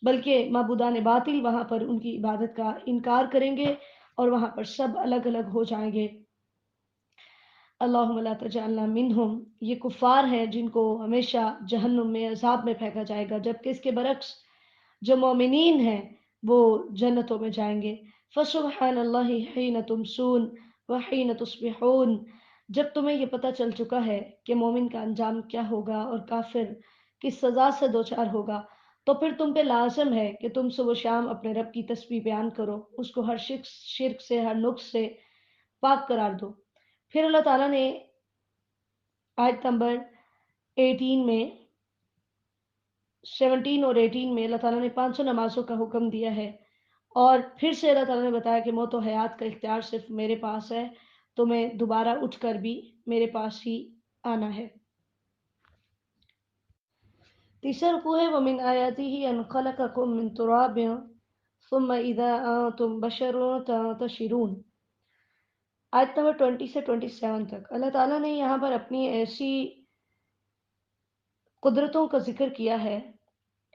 بلکہ معبودان باطل وہاں پر ان کی عبادت کا انکار کریں گے اور وہاں پر سب الگ الگ ہو جائیں گے۔ اللہم لا تجعلنا منہم، یہ کفار ہیں جن کو ہمیشہ جہنم میں عذاب میں پھینکا جائے گا، جبکہ اس کے برعکس جو مومنین ہیں وہ جنتوں میں جائیں گے۔ فسبحان اللہ حین تمسون وحین تصبحون، جب تمہیں یہ پتہ چل چکا ہے کہ مومن کا انجام کیا ہوگا اور کافر کس سزا سے دوچار ہوگا، تو پھر تم پہ لازم ہے کہ تم صبح و شام اپنے رب کی تسبیح بیان کرو، اس کو ہر شرک سے، ہر نقص سے پاک قرار دو۔ پھر اللہ تعالیٰ نے آیت نمبر 18 میں 17 اور 18 میں اللہ تعالیٰ نے 500 نمازوں کا حکم دیا ہے، اور پھر سے اللہ تعالیٰ نے بتایا کہ موت و حیات کا اختیار صرف میرے پاس ہے، تمہیں دوبارہ اٹھ کر بھی میرے پاس ہی آنا ہے۔ تیسرا رکوع ہے وَمِنْ آیَاتِهِ أَنْ خَلَقَكُم مِّن تُرَابٍ ثُمَّ إِذَا أَنْتُمْ بَشَرٌ تَنْتَشِرُونَ، آیت نمبر 20 سے 27 تک۔ اللہ تعالیٰ نے یہاں پر اپنی ایسی قدرتوں کا ذکر کیا ہے،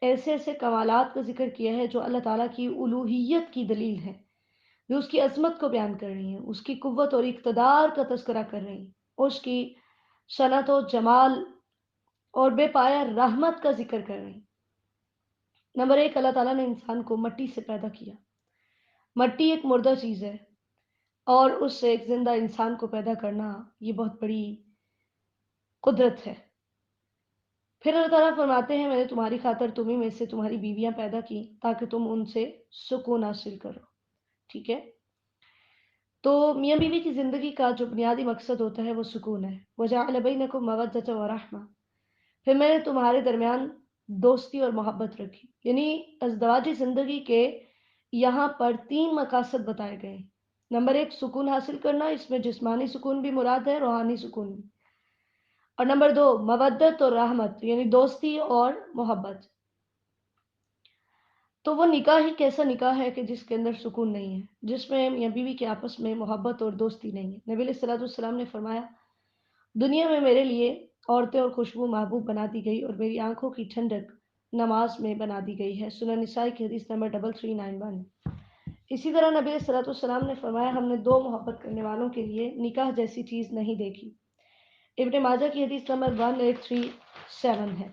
ایسے ایسے کمالات کا ذکر کیا ہے جو اللہ تعالیٰ کی الوہیت کی دلیل ہے، جو اس کی عظمت کو بیان کر رہی ہیں، اس کی قوت اور اقتدار کا تذکرہ کر رہی ہیں، اس کی صنعت و جمال اور بے پایہ رحمت کا ذکر کر رہی ہیں۔ نمبر 1، اللہ تعالیٰ نے انسان کو مٹی سے پیدا کیا۔ مٹی ایک مردہ چیز ہے اور اس سے ایک زندہ انسان کو پیدا کرنا یہ بہت بڑی قدرت ہے۔ پھر اللہ تعالیٰ فرماتے ہیں میں نے تمہاری خاطر تمہیں میں سے تمہاری بیویاں پیدا کی تاکہ تم ان سے سکون حاصل کرو، ٹھیک ہے؟ تو میاں بیوی کی زندگی کا جو بنیادی مقصد ہوتا ہے وہ سکون ہے۔ وَجَعَلَ بَيْنَكُم مَّوَدَّةً وَرَحْمَةً، پھر میں نے تمہارے درمیان دوستی اور محبت رکھی، یعنی ازدواجی زندگی کے یہاں پر 3 مقاصد بتائے گئے ہیں۔ نمبر 1، سکون حاصل کرنا، اس میں جسمانی سکون بھی مراد ہے، روحانی سکون بھی۔ اور نمبر 2، مودت اور رحمت، یعنی دوستی اور محبت۔ تو وہ نکاح ہی کیسا نکاح ہے کہ جس کے اندر سکون نہیں ہے، جس میں میاں بیوی کے آپس میں محبت اور دوستی نہیں ہے۔ نبی علیہ السلام نے فرمایا دنیا میں میرے لیے عورتیں اور خوشبو محبوب بنا دی گئی اور میری آنکھوں کی ٹھنڈک نماز میں بنا دی گئی ہے، سنن نسائی کی حدیث نمبر 3391۔ اسی طرح نبی علیہ السلام نے فرمایا ہم نے 2 محبت کرنے والوں کے لیے نکاح جیسی چیز نہیں دیکھی، ابن ماجہ کی حدیث نمبر 1837 ہے۔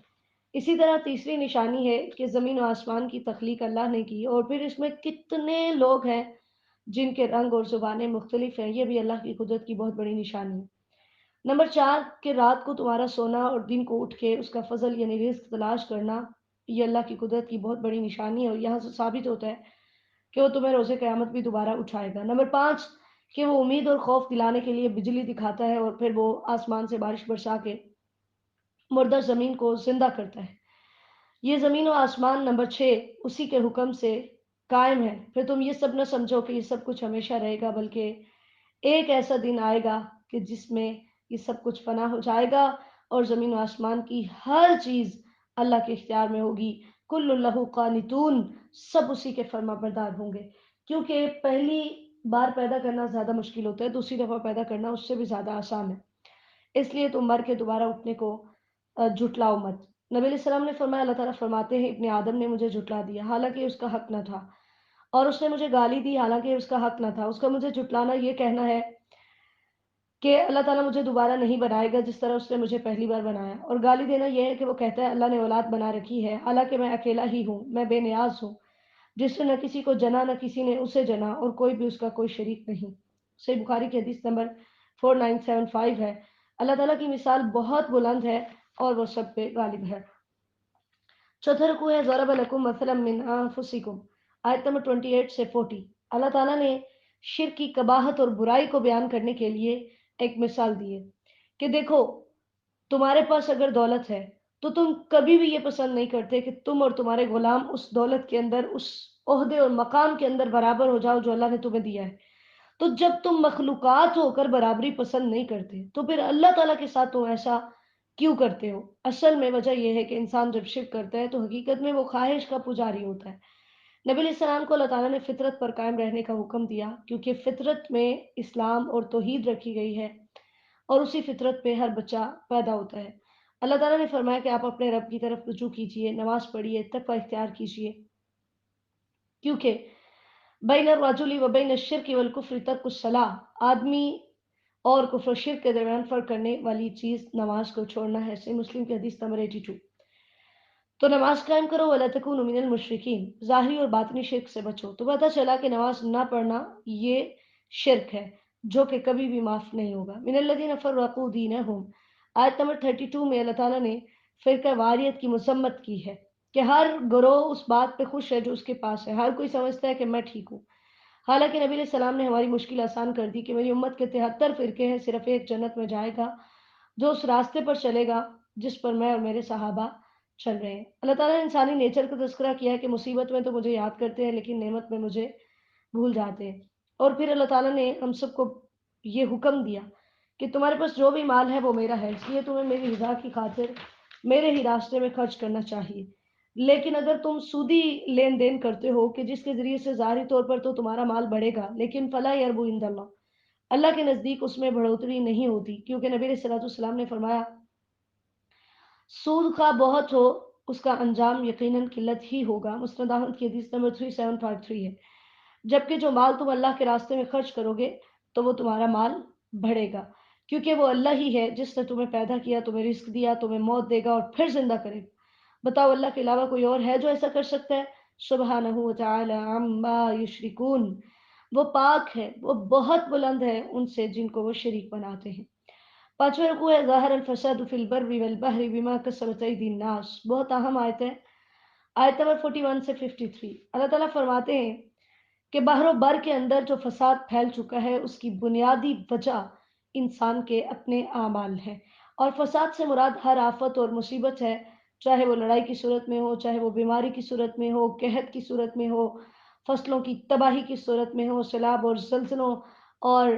اسی طرح تیسری نشانی ہے کہ زمین و آسمان کی تخلیق اللہ نے کی، اور پھر اس میں کتنے لوگ ہیں جن کے رنگ اور زبانیں مختلف ہیں، یہ بھی اللہ کی قدرت کی بہت بڑی نشانی ہے۔ نمبر 4، کہ رات کو تمہارا سونا اور دن کو اٹھ کے اس کا فضل یعنی رزق تلاش کرنا، یہ اللہ کی قدرت کی بہت بڑی نشانی ہے، اور یہاں سے ثابت ہوتا ہے کہ وہ تمہیں روز قیامت بھی دوبارہ اٹھائے گا۔ نمبر 5، کہ وہ امید اور خوف دلانے کے لیے بجلی دکھاتا ہے اور پھر وہ آسمان سے بارش برسا کے مردہ زمین کو زندہ کرتا ہے۔ یہ زمین و آسمان نمبر 6 اسی کے حکم سے قائم ہے۔ پھر تم یہ سب نہ سمجھو کہ یہ سب کچھ ہمیشہ رہے گا، بلکہ ایک ایسا دن آئے گا کہ جس میں یہ سب کچھ فنا ہو جائے گا اور زمین و آسمان کی ہر چیز اللہ کے اختیار میں ہوگی۔ کل لہ قانتون، سب اسی کے فرما بردار ہوں گے، کیونکہ پہلی بار پیدا کرنا زیادہ مشکل ہوتا ہے، دوسری دفعہ پیدا کرنا اس سے بھی زیادہ آسان ہے، اس لیے تم مر کے دوبارہ اٹھنے کو جھٹلاؤ مت۔ نبی علیہ السلام نے فرمایا اللہ تعالیٰ فرماتے ہیں ابن آدم نے مجھے جھٹلا دیا حالانکہ اس کا حق نہ تھا، اور اس نے مجھے گالی دی حالانکہ اس کا حق نہ تھا۔ اس کا مجھے جھٹلانا یہ کہنا ہے کہ اللہ تعالیٰ مجھے دوبارہ نہیں بنائے گا جس طرح اس نے مجھے پہلی بار بنایا، اور گالی دینا یہ ہے کہ وہ کہتا ہے اللہ نے اولاد بنا رکھی ہے، حالانکہ میں اکیلا ہی ہوں، میں بے نیاز ہوں۔ جس نے نہ کسی کو جنا نہ کسی نے اسے جنا اور کوئی بھی اس کا کوئی شریک نہیں۔ صحیح بخاری کی حدیث نمبر 4975 ہے۔ اللہ تعالیٰ کی مثال بہت بلند ہے اور وہ سب پہ غالب ہے۔ چوتھا رکوع ہے ضرب لکم مثلا من انفسکم، آیت نمبر 28 سے 40۔ اللہ تعالیٰ نے شرک کی قباحت اور برائی کو بیان کرنے کے لیے ایک مثال دی ہے کہ دیکھو، تمہارے پاس اگر دولت ہے تو تم کبھی بھی یہ پسند نہیں کرتے کہ تم اور تمہارے غلام اس دولت کے اندر، اس عہدے اور مقام کے اندر برابر ہو جاؤ جو اللہ نے تمہیں دیا ہے۔ تو جب تم مخلوقات ہو کر برابری پسند نہیں کرتے تو پھر اللہ تعالیٰ کے ساتھ تم ایسا کیوں کرتے ہو؟ اصل میں وجہ یہ ہے کہ انسان جب شرک کرتا ہے تو حقیقت میں وہ خواہش کا پجاری ہوتا ہے۔ نبی علیہ السلام کو اللہ تعالیٰ نے فطرت پر قائم رہنے کا حکم دیا کیونکہ فطرت میں اسلام اور توحید رکھی گئی ہے اور اسی فطرت پہ ہر بچہ پیدا ہوتا ہے۔ اللہ تعالیٰ نے فرمایا کہ آپ اپنے رب کی طرف رجوع کیجئے، نماز پڑھیے، تقوی اختیار کیجئے، کیونکہ بین الرجل و بین الشرک والکفر ترک الصلاۃ، آدمی اور کفر و شرک کے درمیان فرق کرنے والی چیز نماز کو چھوڑنا ہے۔ صحیح مسلم کی حدیث نمبر 82۔ تو نماز قائم کرو، ولا تکونوا من المشرکین، ظاہری اور باطنی شرک سے بچو۔ تو پتہ چلا کہ نماز نہ پڑھنا یہ شرک ہے جو کہ کبھی بھی معاف نہیں ہوگا۔ من الذین فرقوا دینہم، آیت نمبر 32 میں اللہ تعالیٰ نے فرقہ واریت کی مذمت کی ہے کہ ہر گروہ اس بات پہ خوش ہے جو اس کے پاس ہے، ہر کوئی سمجھتا ہے کہ میں ٹھیک ہوں، حالانکہ نبی علیہ السلام نے ہماری مشکل آسان کر دی کہ میری امت کے 73 فرقے ہیں، صرف ایک جنت میں جائے گا جو اس راستے پر چلے گا جس پر میں اور میرے صحابہ چل رہے ہیں۔ اللہ تعالیٰ نے انسانی نیچر کا تذکرہ کیا ہے کہ مصیبت میں تو مجھے یاد کرتے ہیں لیکن نعمت میں مجھے بھول جاتے ہیں۔ اور پھر اللہ تعالیٰ نے ہم سب کو یہ حکم دیا کہ تمہارے پاس جو بھی مال ہے وہ میرا ہے، اس لیے تمہیں میری رضا کی خاطر میرے ہی راستے میں خرچ کرنا چاہیے۔ لیکن اگر تم سودی لین دین کرتے ہو کہ جس کے ذریعے سے ظاہری طور پر تو تمہارا مال بڑھے گا لیکن فلا یربو عند اللہ، اللہ کے نزدیک اس میں بڑھوتری نہیں ہوتی، کیونکہ نبی علیہ السلام نے فرمایا سود کا بہت ہو اس کا انجام یقیناً قلت ہی ہوگا۔ مسند احمد کی حدیث نمبر 3753 ہے۔ جبکہ جو مال تم اللہ کے راستے میں خرچ کرو گے تو وہ تمہارا مال بڑھے گا، کیونکہ وہ اللہ ہی ہے جس نے تمہیں پیدا کیا، تمہیں رزق دیا، تمہیں موت دے گا اور پھر زندہ کرے گا۔ بتاؤ اللہ کے علاوہ کوئی اور ہے جو ایسا کر سکتا ہے؟ سبحانہ وتعالی عما یشرکون، وہ پاک ہے، وہ بہت بلند ہے ان سے جن کو وہ شریک بناتے ہیں۔ پانچواں رکوع ہے ظاہر الفساد فی البر والبحر بما کسبت ایدی الناس، بہت اہم آیت ہے، آیت نمبر 41 سے 53۔ اللہ تعالیٰ فرماتے ہیں کہ بحر و بر کے اندر جو فساد پھیل چکا ہے اس کی بنیادی وجہ انسان کے اپنے اعمال ہیں، اور فساد سے مراد ہر آفت اور مصیبت ہے، چاہے وہ لڑائی کی صورت میں ہو، چاہے وہ بیماری کی صورت میں ہو، قحط کی صورت میں ہو، فصلوں کی تباہی کی صورت میں ہو، سیلاب اور زلزلوں اور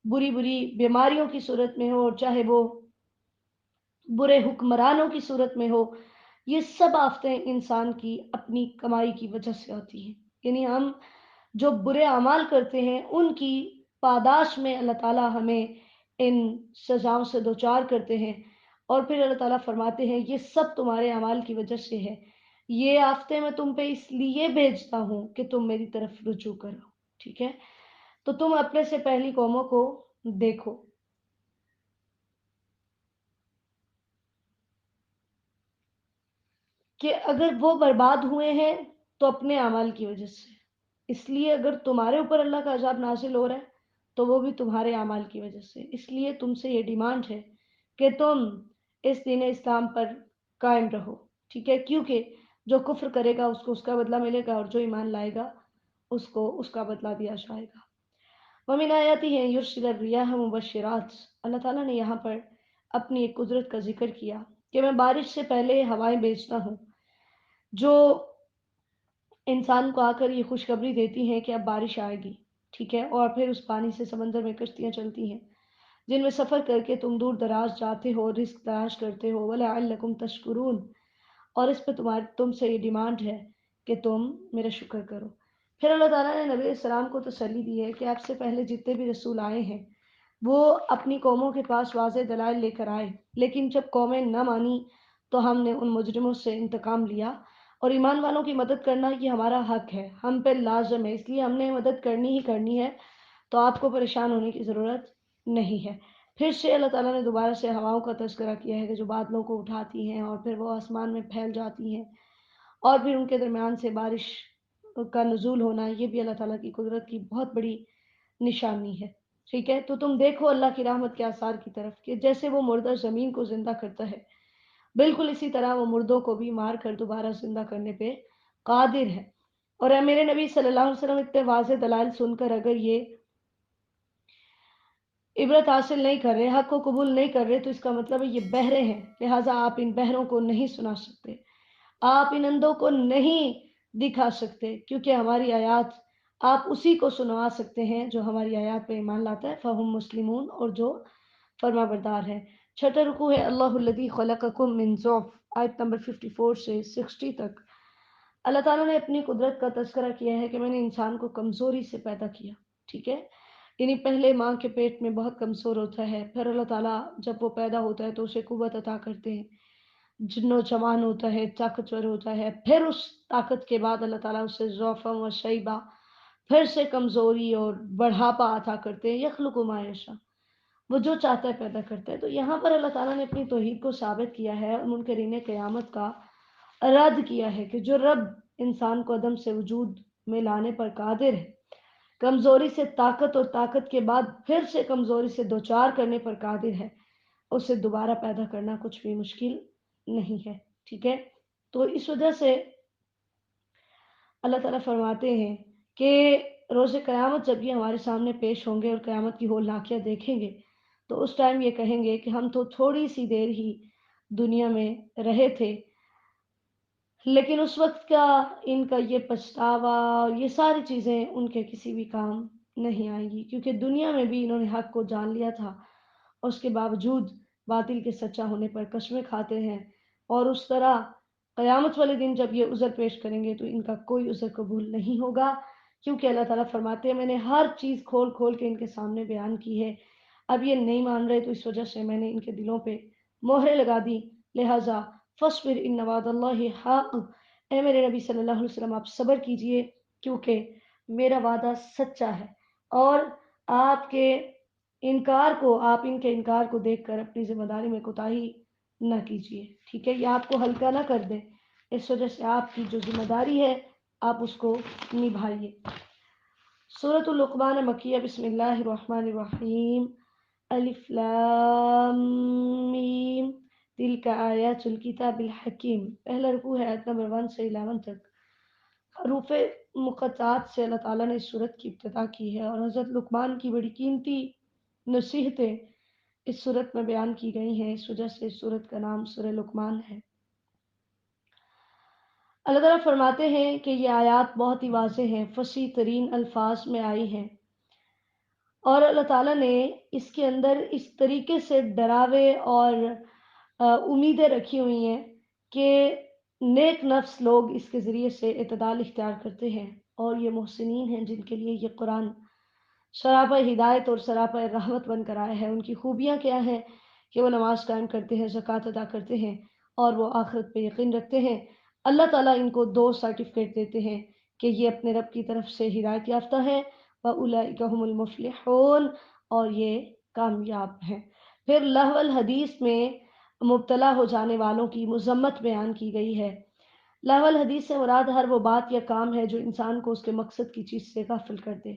بری بری بیماریوں کی صورت میں ہو، چاہے وہ برے حکمرانوں کی صورت میں ہو۔ یہ سب آفتیں انسان کی اپنی کمائی کی وجہ سے آتی ہیں، یعنی ہم جو برے اعمال کرتے ہیں ان کی پاداش میں اللہ تعالیٰ ہمیں ان سزاؤں سے دوچار کرتے ہیں، اور پھر اللہ تعالیٰ فرماتے ہیں یہ سب تمہارے اعمال کی وجہ سے ہے، یہ آفتیں میں تم پہ اس لیے بھیجتا ہوں کہ تم میری طرف رجوع کرو۔ ٹھیک ہے، تو تم اپنے سے پہلی قوموں کو دیکھو کہ اگر وہ برباد ہوئے ہیں تو اپنے اعمال کی وجہ سے، اس لیے اگر تمہارے اوپر اللہ کا عذاب نازل ہو رہا ہے تو وہ بھی تمہارے اعمال کی وجہ سے، اس لیے تم سے یہ ڈیمانڈ ہے کہ تم اس دین اسلام پر قائم رہو۔ ٹھیک ہے، کیونکہ جو کفر کرے گا اس کو اس کا بدلہ ملے گا اور جو ایمان لائے گا اس کو اس کا بدلہ دیا جائے گا۔ وَمِنْ آیَاتِهِ أَن يُرْسِلَ الرِّيَاحَ مُبَشِّرَاتٍ، اللہ تعالیٰ نے یہاں پر اپنی ایک قدرت کا ذکر کیا کہ میں بارش سے پہلے ہوائیں بھیجتا ہوں جو انسان کو آ کر یہ خوشخبری دیتی ہیں کہ اب بارش آئے گی۔ ٹھیک ہے، اور پھر اس پانی سے سمندر میں کشتیاں چلتی ہیں جن میں سفر کر کے تم دور دراز جاتے ہو، رزق تلاش کرتے ہو، وَلَعَلَّكُمْ تَشْكُرُونَ، اور اس پہ تم سے یہ ڈیمانڈ ہے کہ تم میرا شکر کرو۔ پھر اللہ تعالیٰ نے نبی علیہ السلام کو تسلی دی ہے کہ آپ سے پہلے جتنے بھی رسول آئے ہیں وہ اپنی قوموں کے پاس واضح دلائل لے کر آئے، لیکن جب قومیں نہ مانی تو ہم نے ان مجرموں سے انتقام لیا، اور ایمان والوں کی مدد کرنا یہ ہمارا حق ہے، ہم پہ لازم ہے، اس لیے ہم نے مدد کرنی ہی کرنی ہے، تو آپ کو پریشان ہونے کی ضرورت نہیں ہے۔ پھر سے اللہ تعالیٰ نے دوبارہ سے ہواؤں کا تذکرہ کیا ہے کہ جو بادلوں کو اٹھاتی ہیں اور پھر وہ آسمان میں پھیل جاتی ہیں اور پھر ان کے درمیان سے بارش کا نزول ہونا یہ بھی اللہ تعالیٰ کی قدرت کی بہت بڑی نشانی ہے، ٹھیک ہے؟ تو تم دیکھو اللہ کی رحمت کے آثار کی طرف کہ جیسے وہ مردہ زمین کو زندہ کرتا ہے، بالکل اسی طرح وہ مردوں کو بھی مار کر دوبارہ زندہ کرنے پہ قادر ہے۔ اور اے میرے نبی صلی اللہ علیہ وسلم اتنے واضح دلائل سن کر اگر یہ عبرت حاصل نہیں کر رہے، حق کو قبول نہیں کر رہے، تو اس کا مطلب ہے یہ بہرے ہیں، لہٰذا آپ ان بہروں کو نہیں سنا سکتے، آپ ان اندھوں کو نہیں دکھا سکتے، کیونکہ ہماری آیات آپ اسی کو سنوا سکتے ہیں جو ہماری آیات پہ ایمان لاتا ہے، فہم مسلمون، اور جو فرما بردار ہے۔ چھٹا رکوع ہے اللہ الذی خلقکم من ضعف، آیت نمبر 54 سے 60 تک۔ اللہ تعالیٰ نے اپنی قدرت کا تذکرہ کیا ہے کہ میں نے انسان کو کمزوری سے پیدا کیا، ٹھیک ہے؟ یعنی پہلے ماں کے پیٹ میں بہت کمزور ہوتا ہے، پھر اللہ تعالیٰ جب وہ پیدا ہوتا ہے تو اسے قوت عطا کرتے ہیں، نوجوان ہوتا ہے، طاقتور ہوتا ہے، پھر اس طاقت کے بعد اللہ تعالیٰ اسے ضعفا و شیبہ، پھر سے کمزوری اور بڑھاپا عطا کرتے ہیں، یخلق ما یشاء، وہ جو چاہتا ہے پیدا کرتا ہے۔ تو یہاں پر اللہ تعالیٰ نے اپنی توحید کو ثابت کیا ہے اور منکرین قیامت کا رد کیا ہے کہ جو رب انسان کو عدم سے وجود میں لانے پر قادر ہے، کمزوری سے طاقت اور طاقت کے بعد پھر سے کمزوری سے دوچار کرنے پر قادر ہے، اسے دوبارہ پیدا کرنا کچھ بھی مشکل نہیں ہے، ٹھیک ہے؟ تو اس وجہ سے اللہ تعالیٰ فرماتے ہیں کہ روز قیامت جب یہ ہمارے سامنے پیش ہوں گے اور قیامت کی ہولناکیاں دیکھیں گے تو اس ٹائم یہ کہیں گے کہ ہم تو تھوڑی سی دیر ہی دنیا میں رہے تھے، لیکن اس وقت کا ان کا یہ پچھتاوا، یہ ساری چیزیں ان کے کسی بھی کام نہیں آئیں گی، کیونکہ دنیا میں بھی انہوں نے حق کو جان لیا تھا، اس کے باوجود باطل کے سچا ہونے پر قسمیں کھاتے ہیں، اور اس طرح قیامت والے دن جب یہ عذر پیش کریں گے تو ان کا کوئی عذر قبول نہیں ہوگا، کیونکہ اللہ تعالیٰ فرماتے ہیں میں نے ہر چیز کھول کھول کے ان کے سامنے بیان کی ہے، اب یہ نہیں مان رہے تو اس وجہ سے میں نے ان کے دلوں پہ مہریں لگا دی، لہٰذا فاصبر ان وعد اللہ حق، اے میرے نبی صلی اللہ علیہ وسلم آپ صبر کیجئے کیونکہ میرا وعدہ سچا ہے، اور آپ آپ ان کے انکار کو دیکھ کر اپنی ذمہ داری میں کوتاہی نہ کیجیے، ٹھیک ہے؟ یہ آپ کو ہلکا نہ کر دیں، اس وجہ سے آپ کی جو ذمہ داری ہے آپ اس کو نبھائیے۔ سورۃ اللقمان مکیہ، بسم اللہ الرحمن الرحیم، الف لام میم، تلک آیات الکتاب الحکیم۔ پہلا رکوع ہے آیت نمبر 1 سے 11 تک۔ حروف مقطعات سے اللہ تعالیٰ نے اس سورت کی ابتدا کی ہے، اور حضرت لقمان کی بڑی قیمتی نصیحتیں اس سورت میں بیان کی گئی ہیں، اس وجہ سے اس سورت کا نام سورہ لقمان ہے۔ اللہ تعالیٰ فرماتے ہیں کہ یہ آیات بہت ہی واضح ہیں، فصیح ترین الفاظ میں آئی ہیں، اور اللہ تعالیٰ نے اس کے اندر اس طریقے سے ڈراوے اور امیدیں رکھی ہوئی ہیں کہ نیک نفس لوگ اس کے ذریعے سے اعتدال اختیار کرتے ہیں، اور یہ محسنین ہیں جن کے لیے یہ قرآن سراپا ہدایت اور سراپا رحمت بن کر آیا ہے۔ ان کی خوبیاں کیا ہیں کہ وہ نماز قائم کرتے ہیں، زکوٰۃ ادا کرتے ہیں، اور وہ آخرت پہ یقین رکھتے ہیں۔ اللہ تعالیٰ ان کو 2 سرٹیفکیٹ دیتے ہیں کہ یہ اپنے رب کی طرف سے ہدایت یافتہ ہیں، وَأُولَئِكَ هُمُ الْمُفْلِحُونَ، اور یہ کامیاب ہیں۔ پھر لہو الحدیث میں مبتلا ہو جانے والوں کی مذمت بیان کی گئی ہے۔ لہو الحدیث سے مراد ہر وہ بات یا کام ہے جو انسان کو اس کے مقصد کی چیز سے غافل کر دے،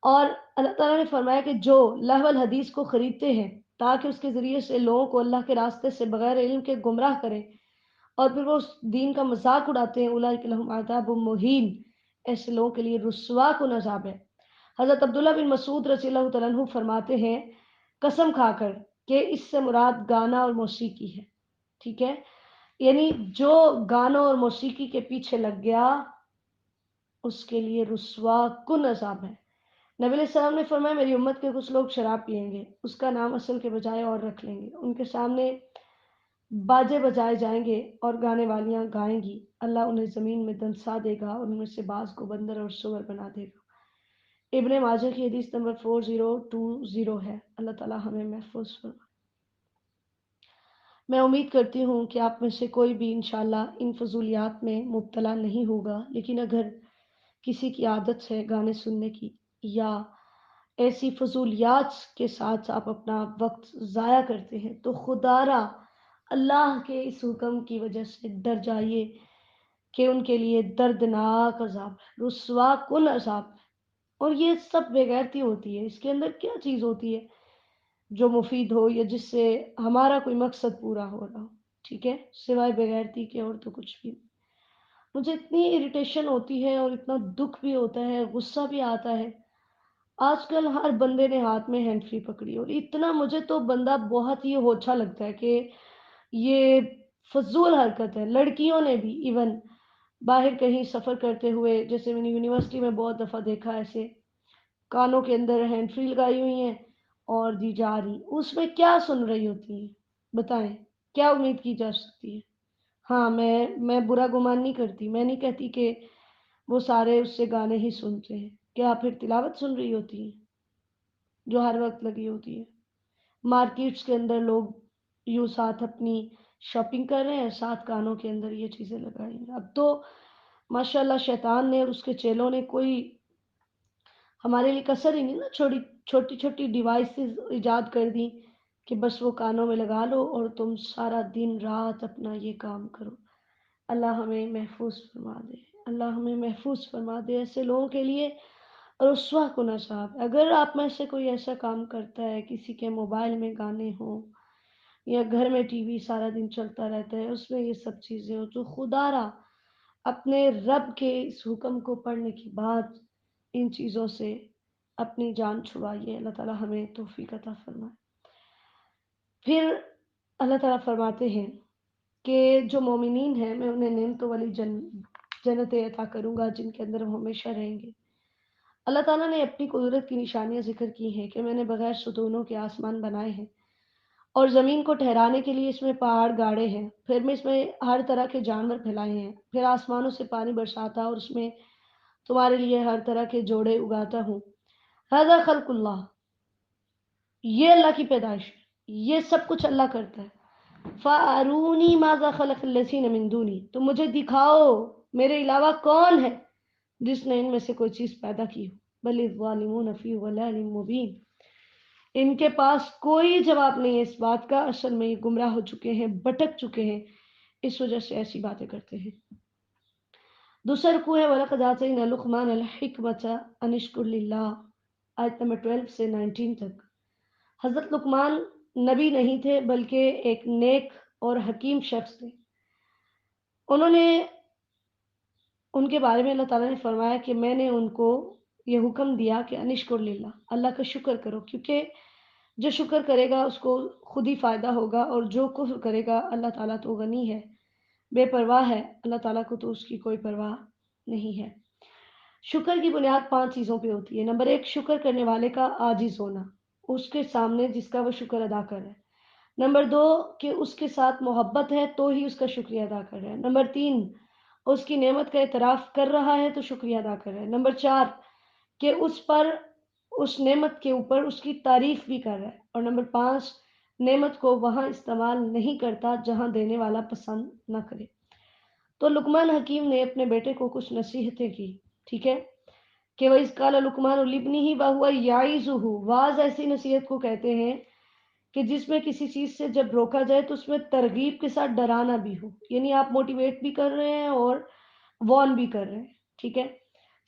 اور اللہ تعالیٰ نے فرمایا کہ جو لہو الحدیث کو خریدتے ہیں تاکہ اس کے ذریعے سے لوگوں کو اللہ کے راستے سے بغیر علم کے گمراہ کریں، اور پھر وہ اس دین کا مذاق اڑاتے ہیں، اولئک لہم عذاب مہین، ایسے لوگوں کے لیے رسوا کن عذاب ہے۔ حضرت عبداللہ بن مسعود رضی اللہ تعالیٰ عنہ فرماتے ہیں قسم کھا کر کہ اس سے مراد گانا اور موسیقی ہے، ٹھیک ہے؟ یعنی جو گانوں اور موسیقی کے پیچھے لگ گیا اس کے لیے رسوا کن عذاب ہے۔ نبی علیہ السلام نے فرمایا میری امت کے کچھ لوگ شراب پیئیں گے، اس کا نام اصل کے بجائے اور رکھ لیں گے، ان کے سامنے باجے بجائے جائیں گے اور گانے والیاں گائیں گی، اللہ انہیں زمین میں دنسا دے گا اور ان میں سے بعض کو بندر اور سور بنا دے گا۔ ابن ماجہ کی حدیث نمبر 4020 ہے۔ اللہ تعالیٰ ہمیں محفوظ فرمائے۔ میں امید کرتی ہوں کہ آپ میں سے کوئی بھی انشاءاللہ ان فضولیات میں مبتلا نہیں ہوگا، لیکن اگر کسی کی عادت ہے گانے سننے کی یا ایسی فضولیات کے ساتھ آپ اپنا وقت ضائع کرتے ہیں تو خدا را اللہ کے اس حکم کی وجہ سے ڈر جائیے کہ ان کے لیے دردناک عذاب ہے، رسوا کن عذاب ہے۔ اور یہ سب بےغیرتی ہوتی ہے، اس کے اندر کیا چیز ہوتی ہے جو مفید ہو یا جس سے ہمارا کوئی مقصد پورا ہو رہا ہو، ٹھیک ہے، سوائے بےغیرتی کے اور تو کچھ بھی نہیں۔ مجھے اتنی اریٹیشن ہوتی ہے اور اتنا دکھ بھی ہوتا ہے، غصہ بھی آتا ہے۔ آج کل ہر بندے نے ہاتھ میں ہینڈ فری پکڑی، اور اتنا مجھے تو بندہ بہت ہی ہوچھا لگتا ہے کہ یہ فضول حرکت ہے۔ لڑکیوں نے بھی ایون باہر کہیں سفر کرتے ہوئے، جیسے میں نے یونیورسٹی میں بہت دفعہ دیکھا، ایسے کانوں کے اندر ہینڈ فری لگائی ہوئی ہیں اور دی جا رہی، اس میں کیا سن رہی ہوتی ہیں؟ بتائیں، کیا امید کی جا سکتی ہے؟ ہاں، میں برا گمان نہیں کرتی، میں نہیں کہتی کہ وہ سارے اس سے گانے ہی سنتے ہیں، کیا پھر تلاوت سن رہی ہوتی ہیں جو ہر وقت لگی ہوتی ہے؟ مارکیٹس کے اندر لوگ یوں ساتھ اپنی شاپنگ کر رہے ہیں، ساتھ کانوں کے اندر یہ چیزیں لگائی ہیں۔ اب تو ماشاءاللہ شیطان نے اور اس کے چیلوں نے کوئی ہمارے لیے کسر ہی نہیں نا چھوڑی، چھوٹی چھوٹی ڈیوائسز ایجاد کر دی کہ بس وہ کانوں میں لگا لو اور تم سارا دن رات اپنا یہ کام کرو۔ اللہ ہمیں محفوظ فرما دے، اللہ ہمیں محفوظ فرما دے ایسے لوگوں کے لیے۔ رسوا کن عذاب، اگر آپ میں سے کوئی ایسا کام کرتا ہے، کسی کے موبائل میں گانے ہوں یا گھر میں ٹی وی سارا دن چلتا رہتا ہے، اس میں یہ سب چیزیں ہو، تو خدا را اپنے رب کے اس حکم کو پڑھنے کے بعد ان چیزوں سے اپنی جان چھڑائیے۔ اللہ تعالیٰ ہمیں توفیق عطا فرمائے۔ پھر اللہ تعالیٰ فرماتے ہیں کہ جو مومنین ہیں میں انہیں نعمتوں والی جنتیں عطا کروں گا جن کے اندر وہ ہمیشہ رہیں گے۔ اللہ تعالیٰ نے اپنی قدرت کی نشانیاں ذکر کی ہیں کہ میں نے بغیر ستونوں کے آسمان بنائے ہیں اور زمین کو ٹھہرانے کے لیے اس میں پہاڑ گاڑے ہیں، پھر میں اس میں ہر طرح کے جانور پھیلائے ہیں، پھر آسمانوں سے پانی برساتا اور اس میں تمہارے لیے ہر طرح کے جوڑے اگاتا ہوں۔ ھذا خلق اللہ، یہ اللہ کی پیدائش ہے، یہ سب کچھ اللہ کرتا ہے۔ فَأَرُونِي مَاذَا خَلَقَ الَّذِينَ مِن دُونِي، تو مجھے دکھاؤ میرے علاوہ کون ہے جس نے ان میں سے کوئی چیز پیدا کی ہو۔ بَلِ الظَّالِمُونَ فِي ضَلَالٍ مُبِينٍ، ان کے پاس کوئی جواب نہیں ہے اس بات کا، اصل میں یہ گمراہ ہو چکے ہیں، بھٹک چکے ہیں، اس وجہ سے ایسی باتیں کرتے ہیں۔ دوسرا رکوع ہے وَلَقَدْ آتَيْنَا لُقْمَانَ الْحِکْمَةَ أَنِ اشْکُرْ لِلَّهِ، آیت نمبر 12 سے 19 تک۔ حضرت لقمان نبی نہیں تھے بلکہ ایک نیک اور حکیم شخص تھے۔ انہوں نے ان کے بارے میں اللہ تعالیٰ نے فرمایا کہ میں نے ان کو یہ حکم دیا کہ انشکر للہ، اللہ کا شکر کرو، کیونکہ جو شکر کرے گا اس کو خود ہی فائدہ ہوگا، اور جو کفر کرے گا اللہ تعالیٰ تو غنی ہے، بے پرواہ ہے، اللہ تعالیٰ کو تو اس کی کوئی پرواہ نہیں ہے۔ شکر کی بنیاد 5 چیزوں پہ ہوتی ہے۔ نمبر 1، شکر کرنے والے کا عاجز ہونا اس کے سامنے جس کا وہ شکر ادا کر رہا ہے۔ نمبر 2، کہ اس کے ساتھ محبت ہے تو ہی اس کا شکریہ ادا کر رہا ہے۔ نمبر 3، اس کی نعمت کا اعتراف کر رہا ہے تو شکریہ ادا کر رہا ہے۔ نمبر 4، کہ اس پر، اس نعمت کے اوپر اس کی تعریف بھی کر رہا ہے۔ اور نمبر 5، نعمت کو وہاں استعمال نہیں کرتا جہاں دینے والا پسند نہ کرے۔ تو لقمان حکیم نے اپنے بیٹے کو کچھ نصیحتیں کی، ٹھیک ہے، کہ وَإِذْ قَالَ لُقْمَانُ لِابْنِهِ وَهُوَ يَعِظُهُ، واعظ ایسی نصیحت کو کہتے ہیں کہ جس میں کسی چیز سے جب روکا جائے تو اس میں ترغیب کے ساتھ ڈرانا بھی ہو، یعنی آپ موٹیویٹ بھی کر رہے ہیں اور وارن بھی کر رہے ہیں، ٹھیک ہے۔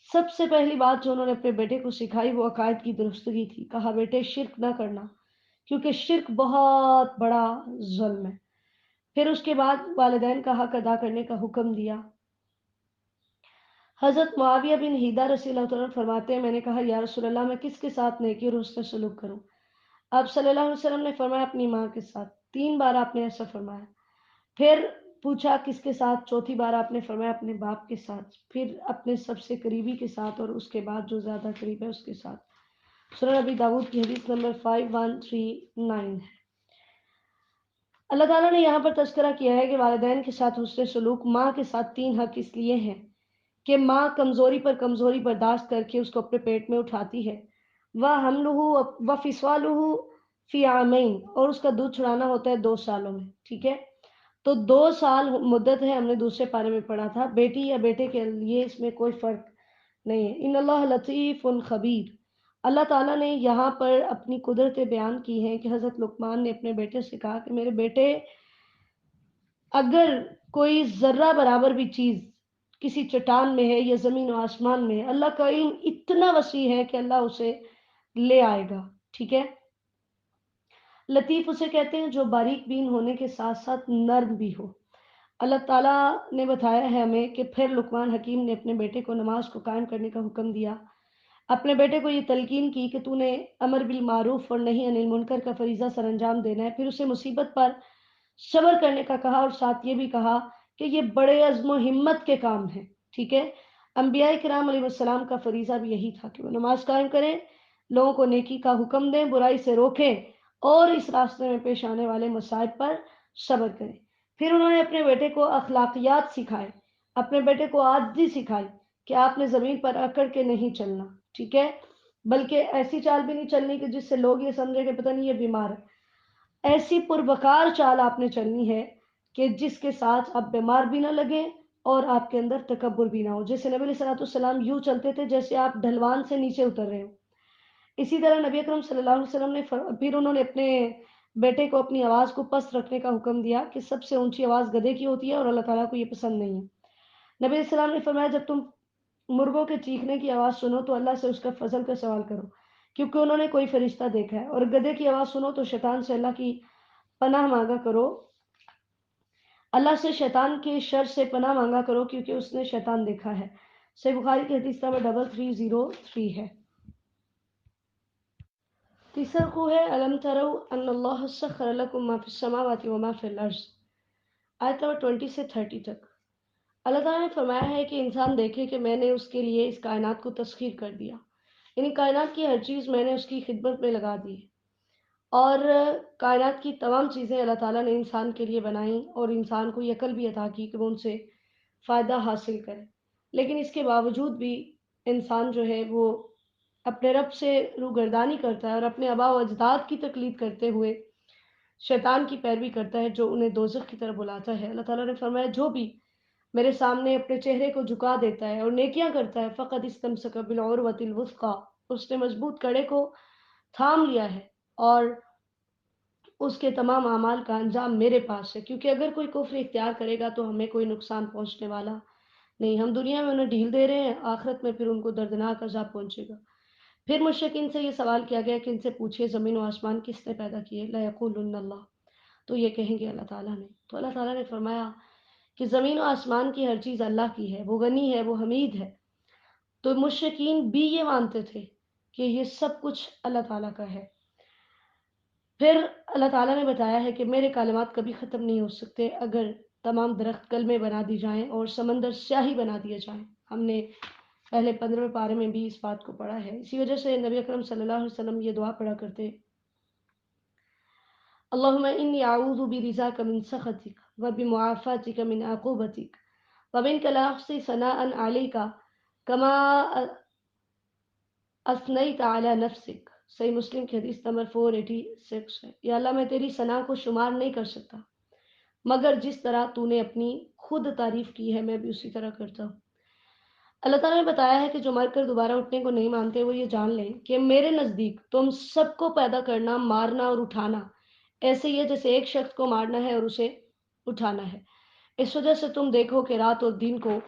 سب سے پہلی بات جو انہوں نے اپنے بیٹے کو سکھائی وہ عقائد کی درستگی تھی۔ کہا بیٹے شرک نہ کرنا، کیونکہ شرک بہت بڑا ظلم ہے۔ پھر اس کے بعد والدین کا حق ادا کرنے کا حکم دیا۔ حضرت معاویہ بن حیدہ رضی اللہ تعالیٰ عنہ فرماتے ہیں میں نے کہا یا رسول اللہ میں کس کے ساتھ نیکی اور حسن سلوک کروں؟ آپ صلی اللہ علیہ وسلم نے فرمایا اپنی ماں کے ساتھ۔ 3 بار آپ نے ایسا فرمایا۔ پھر پوچھا کس کے ساتھ؟ چوتھی بار آپ نے فرمایا اپنے باپ کے ساتھ، پھر اپنے سب سے قریبی کے ساتھ، اور اس کے بعد جو زیادہ قریب ہے اس کے ساتھ۔ سنن ابی داؤد کی حدیث نمبر 5139 ہے۔ اللہ تعالیٰ نے یہاں پر تذکرہ کیا ہے کہ والدین کے ساتھ حسن سلوک، ماں کے ساتھ 3 حق اس لیے ہیں کہ ماں کمزوری پر کمزوری برداشت کر کے اس کو اپنے پیٹ میں اٹھاتی ہے، وَحَمْلُهُ وَفِصَالُهُ فِي عَامَيْنِ، اور اس کا دودھ چھڑانا ہوتا ہے 2 سالوں میں، ٹھیک ہے۔ تو 2 سال مدت ہے، ہم نے دوسرے پارے میں پڑھا تھا۔ بیٹی یا بیٹے کے لیے اس میں کوئی فرق نہیں ہے۔ ان اللہ لطیف خبیر، اللہ تعالیٰ نے یہاں پر اپنی قدرتیں بیان کی ہیں کہ حضرت لقمان نے اپنے بیٹے سے کہا کہ میرے بیٹے اگر کوئی ذرہ برابر بھی چیز کسی چٹان میں ہے یا زمین و آسمان میں ہے، اللہ کا علم اتنا وسیع ہے کہ اللہ اسے لے آئے گا، ٹھیک ہے۔ لطیف اسے کہتے ہیں جو باریک بین ہونے کے ساتھ ساتھ نرم بھی ہو۔ اللہ تعالیٰ نے بتایا ہے ہمیں کہ پھر لقمان حکیم نے اپنے بیٹے کو نماز کو قائم کرنے کا حکم دیا، اپنے بیٹے کو یہ تلقین کی کہ تو نے امر بالمعروف اور نہی عن المنکر کا فریضہ سر انجام دینا ہے، پھر اسے مصیبت پر صبر کرنے کا کہا، اور ساتھ یہ بھی کہا کہ یہ بڑے عزم و ہمت کے کام ہیں، ٹھیک ہے۔ انبیاء کرام علیہ السلام کا فریضہ بھی یہی تھا کہ وہ نماز قائم کریں، لوگوں کو نیکی کا حکم دیں، برائی سے روکیں، اور اس راستے میں پیش آنے والے مصائب پر صبر کریں۔ پھر انہوں نے اپنے بیٹے کو اخلاقیات سکھائے، اپنے بیٹے کو عاجزی سکھائی کہ آپ نے زمین پر اکڑ کے نہیں چلنا، ٹھیک ہے، بلکہ ایسی چال بھی نہیں چلنی کہ جس سے لوگ یہ سمجھے کہ پتہ نہیں یہ بیمار ہے، ایسی پروقار چال آپ نے چلنی ہے کہ جس کے ساتھ آپ بیمار بھی نہ لگیں اور آپ کے اندر تکبر بھی نہ ہو، جیسے نبی علیہ السلام یوں چلتے تھے جیسے آپ ڈھلوان سے نیچے اتر رہے ہو۔ اسی طرح نبی اکرم صلی اللہ علیہ وسلم نے پھر انہوں نے اپنے بیٹے کو اپنی آواز کو پست رکھنے کا حکم دیا کہ سب سے اونچی آواز گدھے کی ہوتی ہے اور اللہ تعالیٰ کو یہ پسند نہیں ہے۔ نبی علیہ السلام نے فرمایا جب تم مرغوں کے چیخنے کی آواز سنو تو اللہ سے اس کا فضل کا سوال کرو، کیونکہ انہوں نے کوئی فرشتہ دیکھا ہے، اور گدھے کی آواز سنو تو شیطان سے اللہ کی پناہ مانگا کرو، اللہ سے شیطان کے شر سے پناہ مانگا کرو کیونکہ اس نے شیطان دیکھا ہے۔ صحیح بخاری کی حدیث نمبر 3303 ہے۔ تیسرا رکوع ہے الم تروا ان اللہ سخر لکم ما فی السماوات وما فی الارض، آیت نمبر 20 سے 30 تک۔ اللہ تعالیٰ نے فرمایا ہے کہ انسان دیکھے کہ میں نے اس کے لیے اس کائنات کو تسخیر کر دیا، یعنی کائنات کی ہر چیز میں نے اس کی خدمت میں لگا دی، اور کائنات کی تمام چیزیں اللہ تعالیٰ نے انسان کے لیے بنائیں اور انسان کو یہ عقل بھی عطا کی کہ وہ ان سے فائدہ حاصل کرے، لیکن اس کے باوجود بھی انسان جو ہے وہ اپنے رب سے روگردانی کرتا ہے اور اپنے آباء و اجداد کی تقلید کرتے ہوئے شیطان کی پیروی کرتا ہے جو انہیں دوزخ کی طرف بلاتا ہے۔ اللہ تعالیٰ نے فرمایا جو بھی میرے سامنے اپنے چہرے کو جھکا دیتا ہے اور نیکیاں کرتا ہے فقد استمسک بالعروۃ الوثقی، اس نے مضبوط کڑے کو تھام لیا ہے اور اس کے تمام اعمال کا انجام میرے پاس ہے، کیونکہ اگر کوئی کفر اختیار کرے گا تو ہمیں کوئی نقصان پہنچنے والا نہیں، ہم دنیا میں انہیں ڈھیل دے رہے ہیں، آخرت میں پھر ان کو دردناک عذاب پہنچے گا۔ پھر مشرکین سے یہ سوال کیا گیا کہ ان سے پوچھے زمین و آسمان کس نے پیدا کیے، لَيَقُولُنَّ اللَّهُ، تو یہ کہیں گے اللہ تعالیٰ نے۔ تو اللہ تعالیٰ نے فرمایا کہ زمین و آسمان کی ہر چیز اللہ کی ہے، وہ غنی ہے، وہ حمید ہے۔ تو مشرکین بھی یہ مانتے تھے کہ یہ سب کچھ اللہ تعالیٰ کا ہے۔ پھر اللہ تعالیٰ نے بتایا ہے کہ میرے کلمات کبھی ختم نہیں ہو سکتے اگر تمام درخت کلمے بنا دی جائیں اور سمندر سیاہی بنا دیے جائیں۔ ہم نے پہلے 15ویں پارے میں بھی اس بات کو پڑھا ہے، اسی وجہ سے نبی اکرم صلی اللہ علیہ وسلم یہ دعا پڑھا کرتے، اللہم انی اعوذ برضاک من سخطک وبمعافاتک من عقوبتک ومنک لا احصی ثناء علیک کما اثنیت علی نفسک۔ صحیح مسلم کی حدیث نمبر 486 ہے۔ یا اللہ میں تیری ثنا کو شمار نہیں کر سکتا مگر جس طرح تو نے اپنی خود تعریف کی ہے میں بھی اسی طرح کرتا ہوں۔ اللہ تعالیٰ نے بتایا ہے کہ جو مر کر دوبارہ اٹھنے کو نہیں مانتے وہ یہ جان لیں کہ میرے نزدیک تم سب کو پیدا کرنا، مارنا اور اٹھانا ایسے ہی ہے جیسے ایک شخص کو مارنا ہے اور اسے اٹھانا ہے۔ اس وجہ سے تم دیکھو کہ رات اور دن کو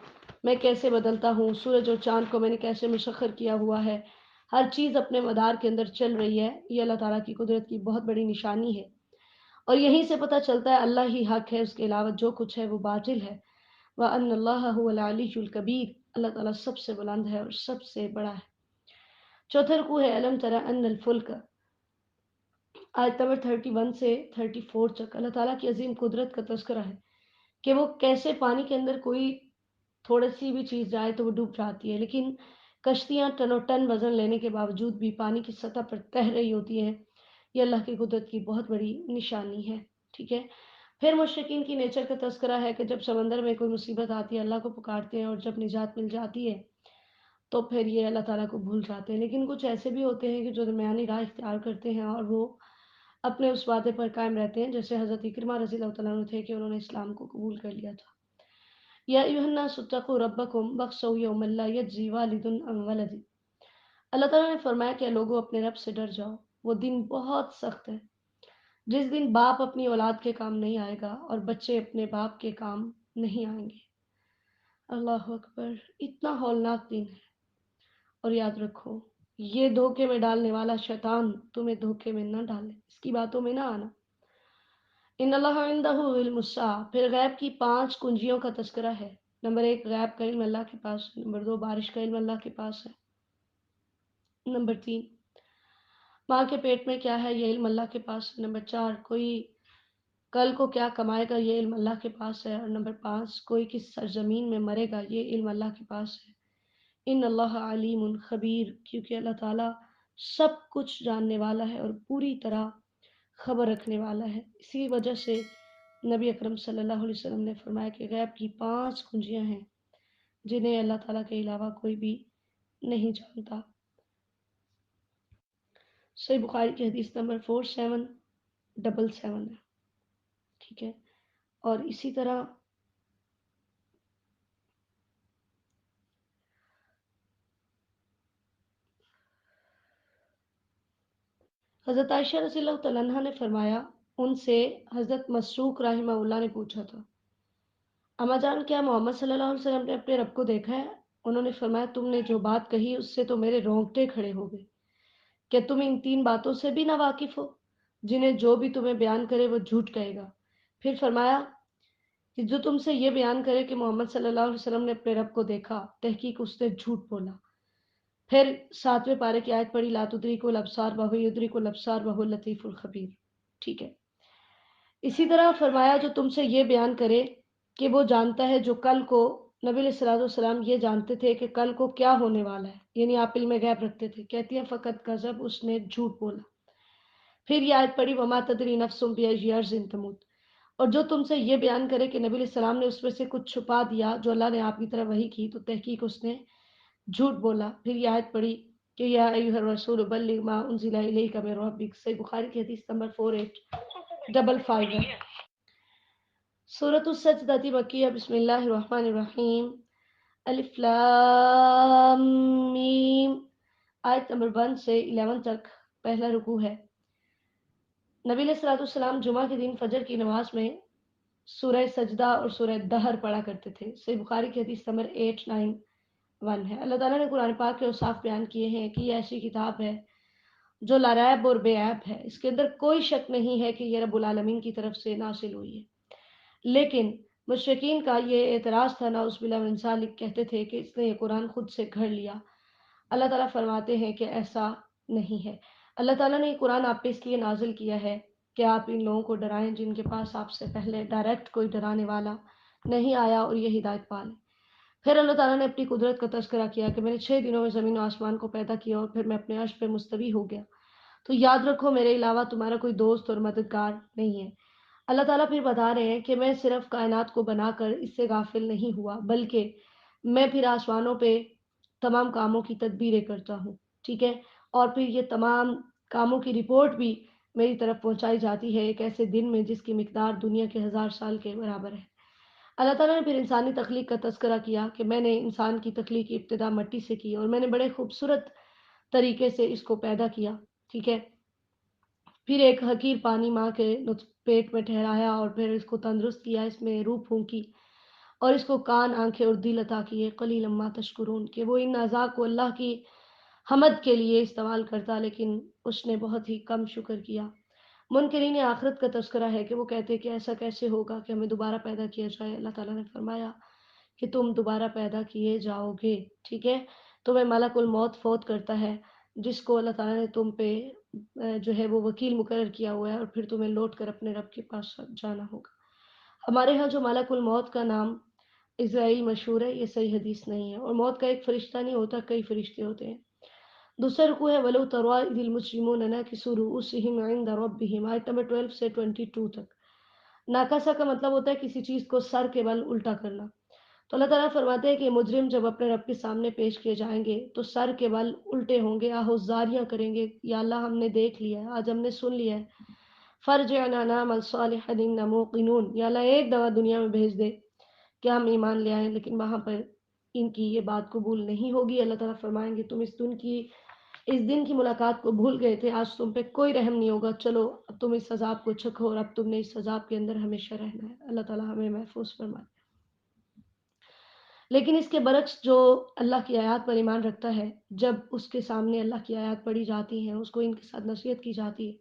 میں کیسے بدلتا ہوں، سورج اور چاند کو میں نے کیسے مسخر کیا ہوا ہے، ہر چیز اپنے مدار کے اندر چل رہی ہے۔ یہ اللہ تعالیٰ کی قدرت کی بہت بڑی نشانی ہے، اور یہیں سے پتہ چلتا ہے اللہ ہی حق ہے، اس کے علاوہ جو کچھ ہے وہ باطل ہے۔ وَأَنَّ اللَّهَ هُوَ الْعَلِيُّ الْكَبِيرُ، اللہ تعالیٰ سب سے بلند ہے اور سب سے بڑا ہے۔ چوتھا رکوع ہے الم تر ان الفلک، آیت نمبر 31 سے 34 تک۔ اللہ تعالیٰ کی عظیم قدرت کا تذکرہ ہے کہ وہ کیسے پانی کے اندر کوئی تھوڑی سی بھی چیز جائے تو وہ ڈوب جاتی ہے، لیکن کشتیاں ٹنوں ٹن وزن لینے کے باوجود بھی پانی کی سطح پر تیر رہی ہوتی ہیں۔ یہ اللہ کی قدرت کی بہت بڑی نشانی ہے، ٹھیک ہے۔ پھر مشرکین کی نیچر کا تذکرہ ہے کہ جب سمندر میں کوئی مصیبت آتی ہے اللہ کو پکارتے ہیں، اور جب نجات مل جاتی ہے تو پھر یہ اللہ تعالیٰ کو بھول جاتے ہیں۔ لیکن کچھ ایسے بھی ہوتے ہیں کہ جو درمیانی راہ اختیار کرتے ہیں اور وہ اپنے اس وعدے پر قائم رہتے ہیں، جیسے حضرت اکرمہ رضی اللہ تعالیٰ عنہ تھے کہ انہوں نے اسلام کو قبول کر لیا تھا۔ یا ایھا الناس اتقوا ربکم واخشوا یوما لا یجزی والد عن ولدہ، اللہ تعالیٰ نے فرمایا کہ لوگوں اپنے رب سے ڈر جاؤ، وہ دن بہت سخت ہے جس دن باپ اپنی اولاد کے کام نہیں آئے گا اور بچے اپنے باپ کے کام نہیں آئیں گے۔ اللہ اکبر، اتنا ہولناک دن ہے، اور یاد رکھو یہ دھوکے میں ڈالنے والا شیطان تمہیں دھوکے میں نہ ڈالے، اس کی باتوں میں نہ آنا۔ ان اللہ عندہ علم الساعہ، پھر غیب کی 5 کنجیوں کا تذکرہ ہے۔ نمبر 1، غیب کا علم اللہ کے پاس ہے۔ نمبر 2، بارش کا علم اللہ کے پاس ہے۔ نمبر 3، ماں کے پیٹ میں کیا ہے یہ علم اللہ کے پاس ہے۔ نمبر 4، کوئی کل کو کیا کمائے گا یہ علم اللہ کے پاس ہے۔ اور نمبر 5، کوئی کس سرزمین میں مرے گا یہ علم اللہ کے پاس ہے۔ ان اللہ علیم خبیر، کیونکہ اللہ تعالیٰ سب کچھ جاننے والا ہے اور پوری طرح خبر رکھنے والا ہے۔ اسی وجہ سے نبی اکرم صلی اللہ علیہ وسلم نے فرمایا کہ غیب کی 5 کنجیاں ہیں جنہیں اللہ تعالیٰ کے علاوہ کوئی بھی نہیں جانتا۔ صحیح بخاری کی حدیث نمبر 4777 ہے، ٹھیک ہے۔ اور اسی طرح حضرت عائشہ رضی اللہ تعالیٰ عنہا نے فرمایا، ان سے حضرت مسروق رحمہ اللہ نے پوچھا تھا، اما جان کیا محمد صلی اللہ علیہ وسلم نے اپنے رب کو دیکھا ہے؟ انہوں نے فرمایا، تم نے جو بات کہی اس سے تو میرے رونگٹے کھڑے ہو گئے۔ کیا تم ان 3 باتوں سے بھی نہ واقف ہو جنہیں جو بھی تمہیں بیان کرے وہ جھوٹ کہے گا؟ پھر فرمایا کہ جو تم سے یہ بیان کرے کہ محمد صلی اللہ علیہ وسلم نے اپنے رب کو دیکھا، تحقیق اس نے جھوٹ بولا۔ پھر 7ویں پارے کی آیت پڑھی، لا تدریکہ الابصار وہو یدرک الابصار وہو اللطیف الخبیر، ٹھیک ہے۔ اسی طرح فرمایا، جو تم سے یہ بیان کرے کہ وہ جانتا ہے جو کل کو، نبی علیہ الصلوۃ والسلام یہ جانتے تھے کہ کل کو کیا ہونے والا ہے، یعنی آپ علم غیب رکھتے تھے۔ کہتی ہیں فقط کذب، اس نے جھوٹ بولا۔ پھر یہ آیت پڑھی، وما تدری نفس بأی ارض تموت، اور جو تم سے یہ بیان کرے کہ نبی علیہ السلام نے اس میں سے کچھ چھپا دیا جو اللہ نے آپ کی طرف وحی کی، تو تحقیق اس نے جھوٹ بولا۔ پھر یہ آیت پڑھی کہ یا ایھا الرسول بلغ ما انزل الیک من ربک، صحیح بخاری کی حدیث نمبر 4855 ہے۔ سورۃ السجدہ مکیہ، بسم اللہ الرحمن الرحیم، الف لام میم، آیت نمبر 1 سے 11 تک پہلا رکوع ہے۔ نبی علیہ الصلوۃ والسلام جمعہ کے دن فجر کی نماز میں سورہ سجدہ اور سورہ دہر پڑھا کرتے تھے۔ صحیح بخاری کی حدیث نمبر 891 ہے۔ اللہ تعالیٰ نے قرآن پاک کے اوصاف بیان کیے ہیں کہ یہ ایسی کتاب ہے جو لا ریب اور بے عیب ہے، اس کے اندر کوئی شک نہیں ہے کہ یہ رب العالمین کی طرف سے نازل ہوئی ہے۔ لیکن مشرکین کا یہ اعتراض تھا، نعوذ باللہ من ذالک، کہتے تھے کہ اس نے یہ قرآن خود سے گھڑ لیا۔ اللہ تعالیٰ فرماتے ہیں کہ ایسا نہیں ہے۔ اللہ تعالیٰ نے یہ قرآن آپ پہ اس لیے نازل کیا ہے کہ آپ ان لوگوں کو ڈرائیں جن کے پاس آپ سے پہلے ڈائریکٹ کوئی ڈرانے والا نہیں آیا اور یہ ہدایت پا لیں۔ پھر اللہ تعالیٰ نے اپنی قدرت کا تذکرہ کیا کہ میں نے 6 دنوں میں زمین و آسمان کو پیدا کیا اور پھر میں اپنے عرش پہ مستوی ہو گیا۔ تو یاد رکھو میرے علاوہ تمہارا کوئی دوست اور مددگار نہیں ہے۔ اللہ تعالیٰ پھر بتا رہے ہیں کہ میں صرف کائنات کو بنا کر اس سے غافل نہیں ہوا، بلکہ میں پھر آسمانوں پہ تمام کاموں کی تدبیریں کرتا ہوں، ٹھیک ہے۔ اور پھر یہ تمام کاموں کی رپورٹ بھی میری طرف پہنچائی جاتی ہے ایک ایسے دن میں جس کی مقدار دنیا کے 1000 سال کے برابر ہے۔ اللہ تعالیٰ نے پھر انسانی تخلیق کا تذکرہ کیا کہ میں نے انسان کی تخلیق کی ابتدا مٹی سے کی اور میں نے بڑے خوبصورت طریقے سے اس کو پیدا کیا، ٹھیک ہے۔ پھر ایک حقیر پانی ماں کے پیٹ میں ٹھہرایا اور پھر اس کو تندرست کیا، اس میں روح پھونکی اور اس کو کان، آنکھیں اور دل عطا کیے۔ قلیلا ما تشکرون، کہ وہ ان اعضاء کو اللہ کی حمد کے لیے استعمال کرتا، لیکن اس نے بہت ہی کم شکر کیا۔ منکرین آخرت کا تذکرہ ہے کہ وہ کہتے کہ ایسا کیسے ہوگا کہ ہمیں دوبارہ پیدا کیا جائے۔ اللہ تعالیٰ نے فرمایا کہ تم دوبارہ پیدا کیے جاؤ گے، ٹھیک ہے۔ تمہیں ملک الموت فوت کرتا ہے، جس کو اللہ تعالیٰ نے تم پہ جو ہے وہ وکیل مقرر کیا ہوا ہے، اور پھر تمہیں لوٹ کر اپنے رب کے پاس جانا ہوگا۔ ہمارے ہاں جو ملک الموت کا نام اسرائیل مشہور ہے، یہ صحیح حدیث نہیں ہے، اور موت کا ایک فرشتہ نہیں ہوتا، کئی فرشتے ہوتے ہیں۔ دوسرا رکوع ہے وَلَوْ تَرَىٰ إِذِ الْمُجْرِمُونَ نَاكِسُو رُءُوسِهِمْ عِندَ رَبِّهِمْ، آیت نمبر 12 سے 22 تک۔ ناکسہ کا مطلب ہوتا ہے کسی چیز کو سر کے بل الٹا کرنا۔ تو اللہ تعالیٰ فرماتے ہیں کہ مجرم جب اپنے رب کے سامنے پیش کیے جائیں گے تو سر کے بل الٹے ہوں گے، آہوزاریاں کریں گے، یا اللہ ہم نے دیکھ لیا ہے، آج ہم نے سن لیا ہے، فَارْجِعْنَا نَعْمَلْ صَالِحًا إِنَّا مُوقِنُونَ، یا اللہ ایک دفعہ دنیا میں بھیج دے کہ ہم ایمان لے آئیں، لیکن وہاں پر ان کی یہ بات قبول نہیں ہوگی۔ اللہ تعالیٰ فرمائیں گے تم اس دن کی ملاقات کو بھول گئے تھے، آج تم پہ کوئی رحم نہیں ہوگا، چلو اب تم اس عذاب کو چکھو، اور اب تم نے اس عذاب کے اندر ہمیشہ رہنا ہے۔ اللہ تعالیٰ ہمیں محفوظ فرمائے۔ لیکن اس کے برعکس جو اللہ کی آیات پر ایمان رکھتا ہے، جب اس کے سامنے اللہ کی آیات پڑھی جاتی ہیں، اس کو ان کے ساتھ نصیحت کی جاتی ہے،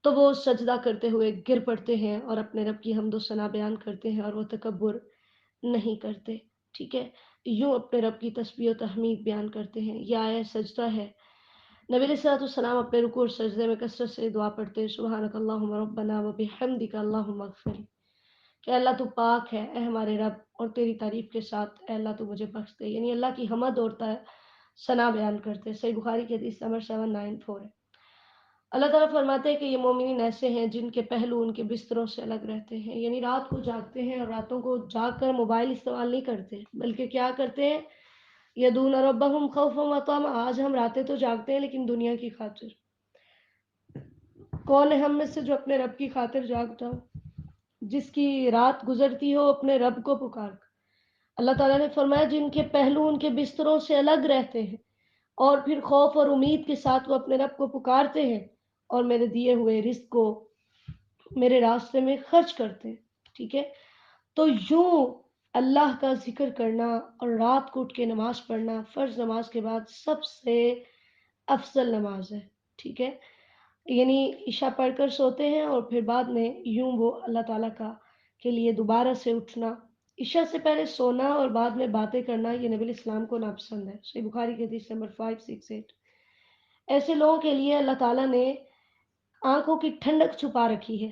تو وہ سجدہ کرتے ہوئے گر پڑتے ہیں اور اپنے رب کی حمد و ثنا بیان کرتے ہیں، اور وہ تکبر نہیں کرتے، ٹھیک ہے، یوں اپنے رب کی تسبیح و تحمید بیان کرتے ہیں۔ یہ آیت سجدہ ہے۔ نبی علیہ الصلوۃ والسلام اپنے رکوع اور سجدے میں کثرت سے دعا پڑھتے ہیں، سبحانک اللہم ربنا و بحمدک اللہم اغفر، کہ اللہ تو پاک ہے اے ہمارے رب، اور تیری تعریف کے ساتھ اے اللہ تو مجھے بخش دے، یعنی اللہ کی حمد اور ثنا بیان کرتے ہیں۔ صحیح بخاری کی حدیث نمبر 794 ہے۔ اللہ تعالیٰ فرماتے ہیں کہ یہ مومنین ایسے ہیں جن کے پہلو ان کے بستروں سے الگ رہتے ہیں، یعنی رات کو جاگتے ہیں اور راتوں کو جاگ کر موبائل استعمال نہیں کرتے، بلکہ کیا کرتے ہیں، یدعون ربہم خوفا وطمعا۔ آج ہم راتیں تو جاگتے ہیں لیکن دنیا کی خاطر، کون ہے ہم میں سے جو اپنے رب کی خاطر جاگتا ہو، جس کی رات گزرتی ہو اپنے رب کو پکار کر۔ اللہ تعالیٰ نے فرمایا جن کے پہلو ان کے بستروں سے الگ رہتے ہیں اور پھر خوف اور امید کے ساتھ وہ اپنے رب کو پکارتے ہیں اور میرے دیے ہوئے رزق کو میرے راستے میں خرچ کرتے ہیں، ٹھیک ہے۔ تو یوں اللہ کا ذکر کرنا اور رات کو اٹھ کے نماز پڑھنا فرض نماز کے بعد سب سے افضل نماز ہے، ٹھیک ہے، یعنی عشاء پڑھ کر سوتے ہیں اور پھر بعد میں یوں وہ اللہ تعالیٰ کا کے لیے دوبارہ سے اٹھنا، عشاء سے پہلے سونا اور بعد میں باتیں کرنا، یہ نبی الاسلام کو ناپسند ہے۔ صحیح بخاری کی حدیث نمبر 568۔ ایسے لوگوں کے لیے اللہ تعالیٰ نے آنکھوں کی ٹھنڈک چھپا رکھی ہے،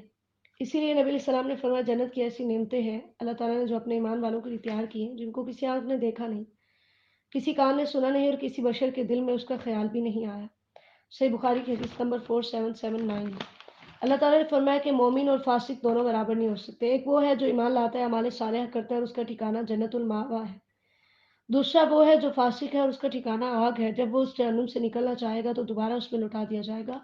اسی لیے نبی علیہ السلام نے فرمایا جنت کی ایسی نعمتیں ہیں اللہ تعالیٰ نے جو اپنے ایمان والوں کے لیے تیار کی ہیں، جن کو کسی آنکھ نے دیکھا نہیں، کسی کان نے سنا نہیں، اور کسی بشر کے دل میں اس کا خیال بھی نہیں آیا۔ صحیح بخاری کی حدیث نمبر 4779 ہے۔ اللہ تعالیٰ نے فرمایا کہ مومن اور فاسق دونوں برابر نہیں ہو سکتے، ایک وہ ہے جو ایمان لاتا ہے اعمال صالحہ کرتا ہے اور اس کا ٹھکانہ جنت المأویٰ ہے، دوسرا وہ ہے جو فاسق ہے اور اس کا ٹھکانہ آگ ہے، جب وہ اس جہنم سے نکلنا چاہے گا تو دوبارہ اس میں لوٹا دیا جائے گا،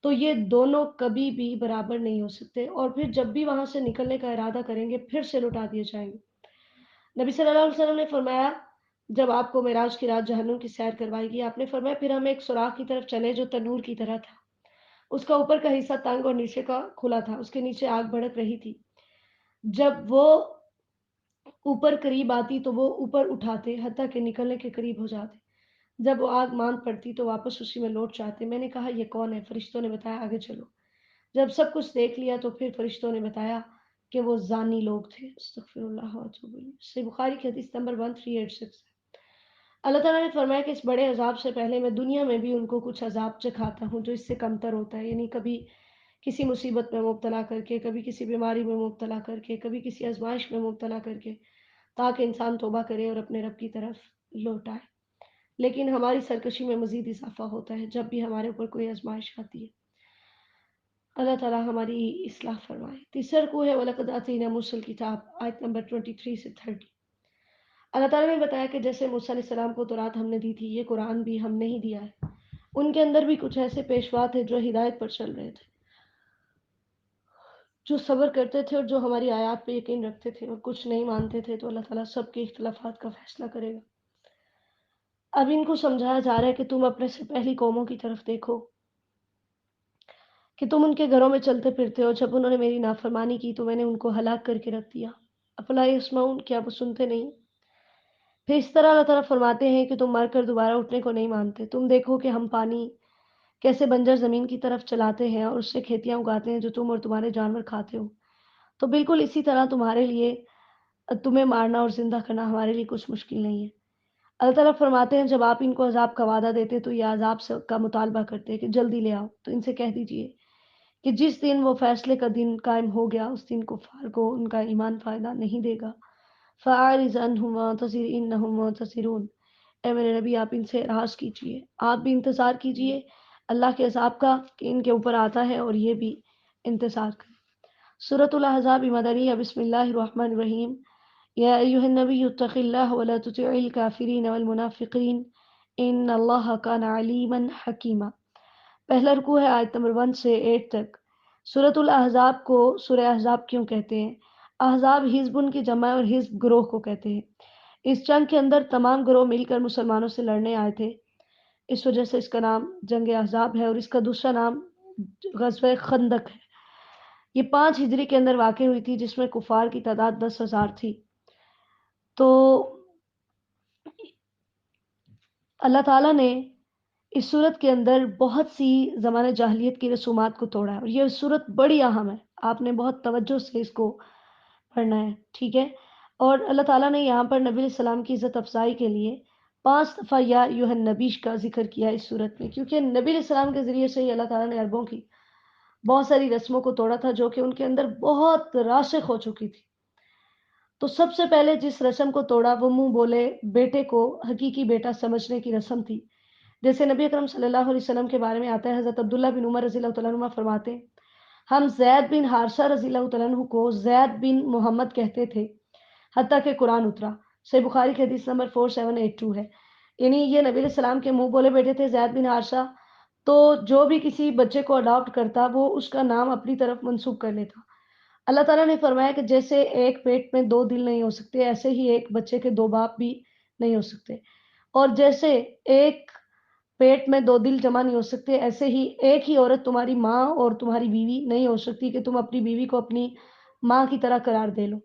تو یہ دونوں کبھی بھی برابر نہیں ہو سکتے، اور پھر جب بھی وہاں سے نکلنے کا ارادہ کریں گے پھر سے لوٹا دیے جائیں گے۔ نبی صلی اللہ علیہ وسلم نے فرمایا جب آپ کو معراج کی رات جہنم کی سیر کروائی گئی، آپ نے فرمایا پھر ہم ایک سوراخ کی طرف چلے جو تنور کی طرح تھا، اس کا اوپر کا حصہ تنگ اور نیچے کا کھلا تھا، اس کے نیچے آگ بھڑک رہی تھی، جب وہ اوپر قریب آتی تو وہ اوپر اٹھاتے حتیٰ کہ نکلنے کے قریب ہو جاتے، جب وہ آگ ماند پڑتی تو واپس اسی میں لوٹ جاتے۔ میں نے کہا یہ کون ہے؟ فرشتوں نے بتایا آگے چلو۔ جب سب کچھ دیکھ لیا تو پھر فرشتوں نے بتایا کہ وہ زانی لوگ تھے۔ استغفر اللہ واتوب الیہ۔ صحیح بخاری کی حدیث نمبر 1386 ہے۔ اللہ تعالیٰ نے فرمایا کہ اس بڑے عذاب سے پہلے میں دنیا میں بھی ان کو کچھ عذاب چکھاتا ہوں جو اس سے کمتر ہوتا ہے، یعنی کبھی کسی مصیبت میں مبتلا کر کے، کبھی کسی بیماری میں مبتلا کر کے، کبھی کسی آزمائش میں مبتلا کر کے، تاکہ انسان توبہ کرے اور اپنے رب کی طرف لوٹ آئے۔ لیکن ہماری سرکشی میں مزید اضافہ ہوتا ہے جب بھی ہمارے اوپر کوئی آزمائش آتی ہے۔ اللہ تعالیٰ ہماری اصلاح فرمائے۔ تیسرا رکوع ہے وَلَقَدْ آتَيْنَا مُوسَى الْكِتَابَ، آیت نمبر 23 سے 30۔ اللہ تعالیٰ نے بتایا کہ جیسے موسیٰ علیہ السلام کو تورات ہم نے دی تھی، یہ قرآن بھی ہم نے ہی دیا ہے۔ ان کے اندر بھی کچھ ایسے پیشوا تھے جو ہدایت پر چل رہے تھے، جو صبر کرتے تھے اور جو ہماری آیات پہ یقین رکھتے تھے، اور کچھ نہیں مانتے تھے، تو اللہ تعالیٰ سب کے اختلافات کا فیصلہ کرے گا۔ اب ان کو سمجھایا جا رہا ہے کہ تم اپنے سے پہلی قوموں کی طرف دیکھو کہ تم ان کے گھروں میں چلتے پھرتے ہو، جب انہوں نے میری نافرمانی کی تو میں نے ان کو ہلاک کر کے رکھ دیا۔ افلا یسمعون، کیا وہ سنتے نہیں؟ پھر اس طرح اللہ تعالیٰ فرماتے ہیں کہ تم مر کر دوبارہ اٹھنے کو نہیں مانتے۔ تم دیکھو کہ ہم پانی کیسے بنجر زمین کی طرف چلاتے ہیں اور اس سے کھیتیاں اگاتے ہیں جو تم اور تمہارے جانور کھاتے ہو، تو بالکل اسی طرح تمہارے لیے تمہیں مارنا اور زندہ کرنا ہمارے لیے کچھ مشکل نہیں ہے۔ اللہ تعالیٰ فرماتے ہیں جب آپ ان کو عذاب کا وعدہ دیتے تو یہ عذاب کا مطالبہ کرتے کہ جلدی لے آؤ، تو ان سے کہہ دیجئے کہ جس دن وہ فیصلے کا دن قائم ہو گیا اس دن کفار کو ان کا ایمان فائدہ نہیں دے گا۔ فَأَعْرِضْ عَنْهُمْ وَانتَظِرْ إِنَّهُمْ مُنتَظِرُونَ، اے میرے نبی آپ ان سے اعراض کیجئے، آپ بھی انتظار کیجئے اللہ کے عذاب کا کہ ان کے اوپر آتا ہے، اور یہ بھی انتظار کریں۔ سورۃ الاحزاب مدنیہ۔ بسم اللہ الرحمن الرحیم۔ یا ایھا النبی اتق اللہ ولا تطع الکافرین والمنافقین ان اللہ کان علیما حکیما۔ پہلا رکوع ہے آیت نمبر 1 سے 8 تک۔ سورۃ الاحزاب کو سورہ احزاب کیوں کہتے ہیں؟ احزاب حزب ان کی جمع ہے اور حزب گروہ کو کہتے ہیں۔ اس جنگ کے اندر تمام گروہ مل کر مسلمانوں سے لڑنے آئے تھے، اس وجہ سے اس کا نام جنگ احزاب ہے، اور اس کا دوسرا نام غزوہ خندق ہے۔ یہ 5 ہجری کے اندر واقع ہوئی تھی، جس میں کفار کی تعداد 10,000 تھی۔ تو اللہ تعالیٰ نے اس صورت کے اندر بہت سی زمانہ جاہلیت کی رسومات کو توڑا ہے، اور یہ صورت بڑی اہم ہے، آپ نے بہت توجہ سے اس کو پڑھنا ہے، ٹھیک ہے؟ اور اللہ تعالیٰ نے یہاں پر نبی علیہ السلام کی عزت افزائی کے لیے 5 دفعہ یا ایھا النبی کا ذکر کیا اس صورت میں، کیونکہ نبی علیہ السلام کے ذریعے سے ہی اللہ تعالیٰ نے عربوں کی بہت ساری رسموں کو توڑا تھا جو کہ ان کے اندر بہت راسخ ہو چکی تھی۔ تو سب سے پہلے جس رسم کو توڑا وہ منہ بولے بیٹے کو حقیقی بیٹا سمجھنے کی رسم تھی، جیسے نبی اکرم صلی اللہ علیہ وسلم کے بارے میں آتا ہے، حضرت عبداللہ بن عمر رضی اللہ تعالیٰ عنہ فرماتے ہیں، ہم زید بن حارثہ رضی اللہ تعالیٰ عنہ کو زید بن محمد کہتے تھے حتیٰ کہ قرآن اترا۔ صحیح بخاری کی حدیث نمبر 4782 ہے، یعنی یہ نبی علیہ السلام کے منہ بولے بیٹے تھے زید بن حارثہ، تو جو بھی کسی بچے کو اڈاپٹ کرتا وہ اس کا نام اپنی طرف منسوب کر لیتا۔ اللہ تعالیٰ نے فرمایا کہ جیسے ایک پیٹ میں 2 دل نہیں ہو سکتے، ایسے ہی ایک بچے کے 2 باپ بھی نہیں ہو سکتے، اور جیسے ایک پیٹ میں 2 دل جمع نہیں ہو سکتے، ایسے ہی ایک ہی عورت تمہاری ماں اور تمہاری بیوی نہیں ہو سکتی کہ تم اپنی بیوی کو اپنی ماں کی طرح قرار دے لو،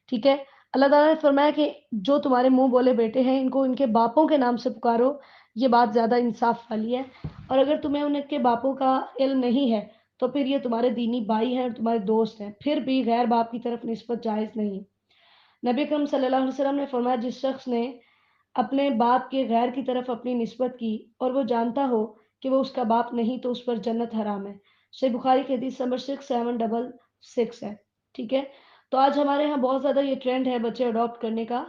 ٹھیک ہے؟ اللہ تعالیٰ نے فرمایا کہ جو تمہارے منہ بولے بیٹے ہیں ان کو ان کے باپوں کے نام سے پکارو، یہ بات زیادہ انصاف والی ہے، اور اگر تمہیں ان کے باپوں کا علم نہیں ہے تو پھر یہ تمہارے دینی بھائی ہیں اور تمہارے دوست ہیں، پھر بھی غیر باپ کی طرف نسبت جائز نہیں۔ نبی اکرم صلی اللہ علیہ وسلم نے فرمایا جس شخص نے اپنے باپ کے غیر کی طرف اپنی نسبت کی اور وہ جانتا ہو کہ وہ اس کا باپ نہیں تو اس پر جنت حرام ہے۔ صحیح بخاری کی حدیث نمبر 6766 ہے، ٹھیک ہے؟ تو آج ہمارے ہاں بہت زیادہ یہ ٹرینڈ ہے بچے اڈاپٹ کرنے کا،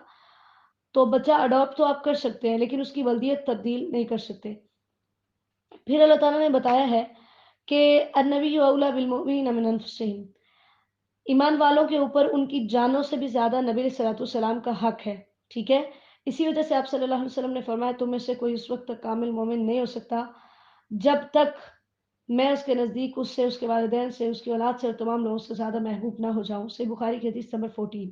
تو بچہ اڈاپٹ تو آپ کر سکتے ہیں لیکن اس کی ولدیت تبدیل نہیں کر سکتے۔ پھر اللہ تعالیٰ نے بتایا ہے کہ النبی اولیٰ بالمؤمنین من انفسہم، ایمان والوں کے اوپر ان کی جانوں سے بھی زیادہ نبی علیہ الصلوۃ والسلام کا حق ہے، ٹھیک ہے؟ اسی وجہ سے آپ صلی اللہ علیہ وسلم نے فرمایا تم میں سے کوئی اس وقت تک کامل مومن نہیں ہو سکتا جب تک میں اس کے نزدیک اس سے، اس کے والدین سے، اس کی اولاد سے اور تمام لوگوں سے زیادہ محبوب نہ ہو جاؤں۔ صحیح بخاری کی حدیث نمبر 14۔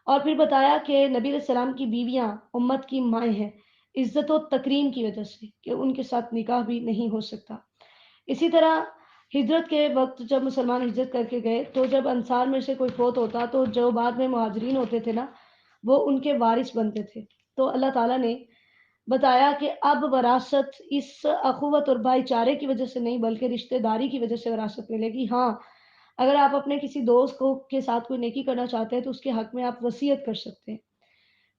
اور پھر بتایا کہ نبی علیہ السلام کی بیویاں امت کی مائیں ہیں، عزت و تکریم کی وجہ سے کہ ان کے ساتھ نکاح بھی نہیں ہو سکتا۔ اسی طرح ہجرت کے وقت جب مسلمان ہجرت کر کے گئے تو جب انصار میں سے کوئی فوت ہوتا تو جو بعد میں مہاجرین ہوتے تھے نا وہ ان کے وارث بنتے تھے، تو اللہ تعالیٰ نے بتایا کہ اب وراثت اس اخوت اور بھائی چارے کی وجہ سے نہیں بلکہ رشتہ داری کی وجہ سے وراثت ملے گی۔ ہاں، اگر آپ اپنے کسی دوست کو کے ساتھ کوئی نیکی کرنا چاہتے ہیں تو اس کے حق میں آپ وصیت کر سکتے ہیں۔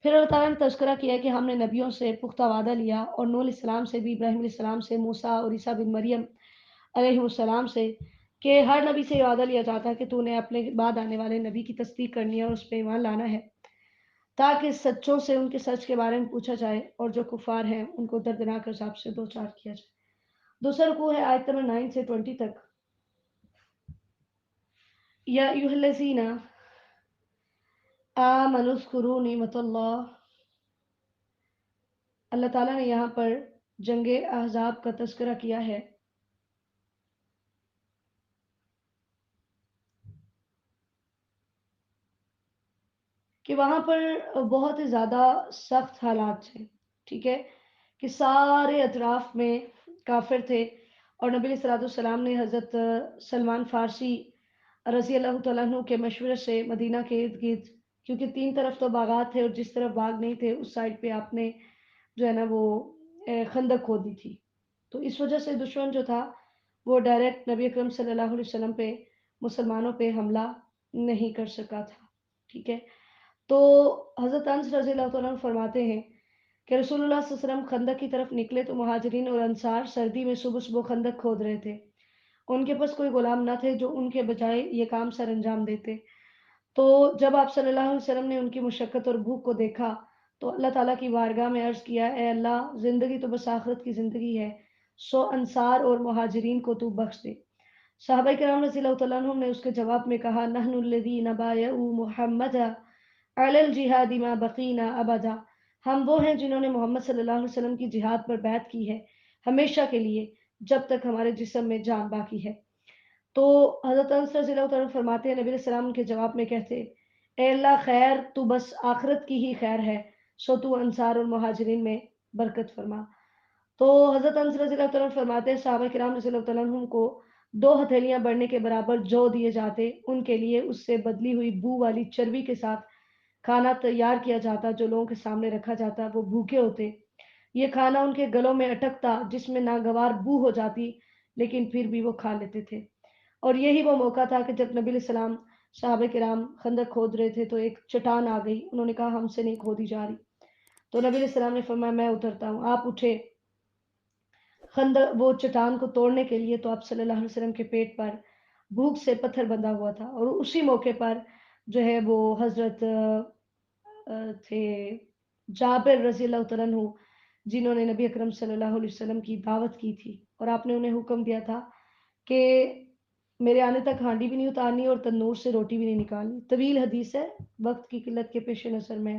پھر اللہ تعالیٰ نے تذکرہ کیا کہ ہم نے نبیوں سے پختہ وعدہ لیا، اور نوح علیہ السلام سے بھی، ابراہیم علیہ السلام سے، موسیٰ اور عیسیٰ بن مریم علیہ السلام سے، کہ ہر نبی سے یہ وعدہ لیا جاتا ہے کہ تو نے اپنے بعد آنے والے نبی کی تصدیق کرنی ہے اور اس پہ ایمان لانا ہے، تاکہ سچوں سے ان کے سچ کے بارے میں پوچھا جائے اور جو کفار ہیں ان کو دردناک عذاب سے دوچار کیا جائے۔ دوسرا رکوع ہے آیت نمبر 9 سے 20 تک۔ یا ایھا الذین آمنوا اذکروا نعمت اللہ، اللہ تعالیٰ نے یہاں پر جنگ احزاب کا تذکرہ کیا ہے کہ وہاں پر بہت ہی زیادہ سخت حالات تھے، ٹھیک ہے؟ کہ سارے اطراف میں کافر تھے، اور نبی صلی اللہ علیہ وسلم نے حضرت سلمان فارسی رضی اللہ تعالیٰ عنہ کے مشورے سے مدینہ کے ارد گرد، کیونکہ 3 طرف تو باغات تھے اور جس طرف باغ نہیں تھے اس سائڈ پہ آپ نے جو ہے نا وہ خندق کھودی تھی، تو اس وجہ سے دشمن جو تھا وہ ڈائریکٹ نبی اکرم صلی اللہ علیہ وسلم پہ، مسلمانوں پہ حملہ نہیں کر سکا تھا، ٹھیک ہے؟ تو حضرت انس رضی اللہ تعالیٰ عنہ فرماتے ہیں کہ رسول اللہ صلی اللہ علیہ وسلم خندق کی طرف نکلے تو مہاجرین اور انصار سردی میں صبح صبح خندق کھود رہے تھے، ان کے پاس کوئی غلام نہ تھے جو ان کے بجائے یہ کام سر انجام دیتے، تو جب آپ صلی اللہ علیہ وسلم نے ان کی مشقت اور بھوک کو دیکھا تو اللہ تعالیٰ کی بارگاہ میں عرض کیا، اے اللہ، زندگی تو بس آخرت کی زندگی ہے، سو انصار اور مہاجرین کو تو بخش دے۔ صحابہ کرام رضی اللہ تعالیٰ عنہم نے اس کے جواب میں کہا، نحن الذین بایعوا محمد علی الجہاد ما بقینا ابدا، ہم وہ ہیں جنہوں نے محمد صلی اللہ علیہ وسلم کی جہاد پر بیعت کی ہے ہمیشہ کے لیے جب تک ہمارے جسم میں جان باقی ہے۔ تو حضرت انس رضی اللہ تعالیٰ عنہ فرماتے ہیں نبی علیہ السلام کے جواب میں کہتے، اے اللہ، خیر تو بس آخرت کی ہی خیر ہے، سو تو انصار اور مہاجرین میں برکت فرما۔ تو حضرت انس رضی اللہ تعالیٰ عنہ فرماتے ہیں صحابہ کرام رضی اللہ تعالیٰ عنہ کو 2 ہتھیلیاں بڑھنے کے برابر جو دیے جاتے، ان کے لیے اس سے بدلی ہوئی بو والی چربی کے ساتھ کھانا تیار کیا جاتا، جو لوگوں کے سامنے رکھا جاتا، وہ بھوکے ہوتے، یہ کھانا ان کے گلوں میں اٹکتا جس میں ناگوار بو ہو جاتی، لیکن پھر بھی وہ کھا لیتے تھے۔ اور یہی وہ موقع تھا کہ جب نبی علیہ السلام صحابہ کرام خندق کھود رہے تھے تو ایک چٹان آ گئی، انہوں نے کہا ہم سے نہیں کھودی جا رہی، تو نبی علیہ السلام نے فرمایا میں اترتا ہوں۔ آپ اٹھے خندق وہ چٹان کو توڑنے کے لیے، تو آپ صلی اللہ علیہ وسلم کے پیٹ پر بھوک سے پتھر بندھا ہوا تھا، اور اسی موقع پر جو ہے وہ حضرت تھے جابر رضی اللہ تعالیٰ عنہ، جنہوں نے نبی اکرم صلی اللہ علیہ وسلم کی دعوت کی تھی، اور آپ نے انہیں حکم دیا تھا کہ میرے آنے تک ہانڈی بھی نہیں اتارنی اور تنور سے روٹی بھی نہیں نکالنی۔ طویل حدیث ہے، وقت کی قلت کے پیش نظر میں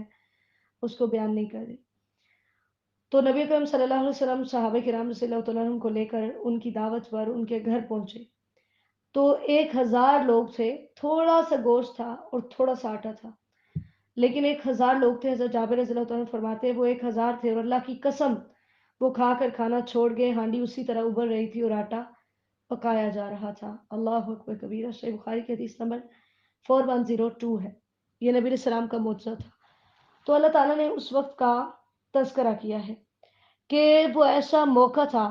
اس کو بیان نہیں کر رہی۔ تو نبی اکرم صلی اللہ علیہ وسلم صحابہ کرام رضی اللہ تعالیٰ عنہ کو لے کر ان کی دعوت پر ان کے گھر پہنچے، تو 1000 لوگ تھے، تھوڑا سا گوشت تھا اور تھوڑا سا آٹا تھا، لیکن 1000 لوگ تھے۔ حضرت جابر رضی اللہ تعالیٰ عنہ فرماتے ہیں وہ 1000 تھے، اور اللہ کی قسم وہ کھا کر کھانا چھوڑ گئے، ہانڈی اسی طرح ابل رہی تھی اور آٹا پکایا جا رہا تھا۔ اللہ اکبر کبیرہ۔ صحیح بخاری کی حدیث نمبر 4102 ہے۔ یہ نبی علیہ السلام کا معجزہ تھا۔ تو اللہ تعالیٰ نے اس وقت کا تذکرہ کیا ہے کہ وہ ایسا موقع تھا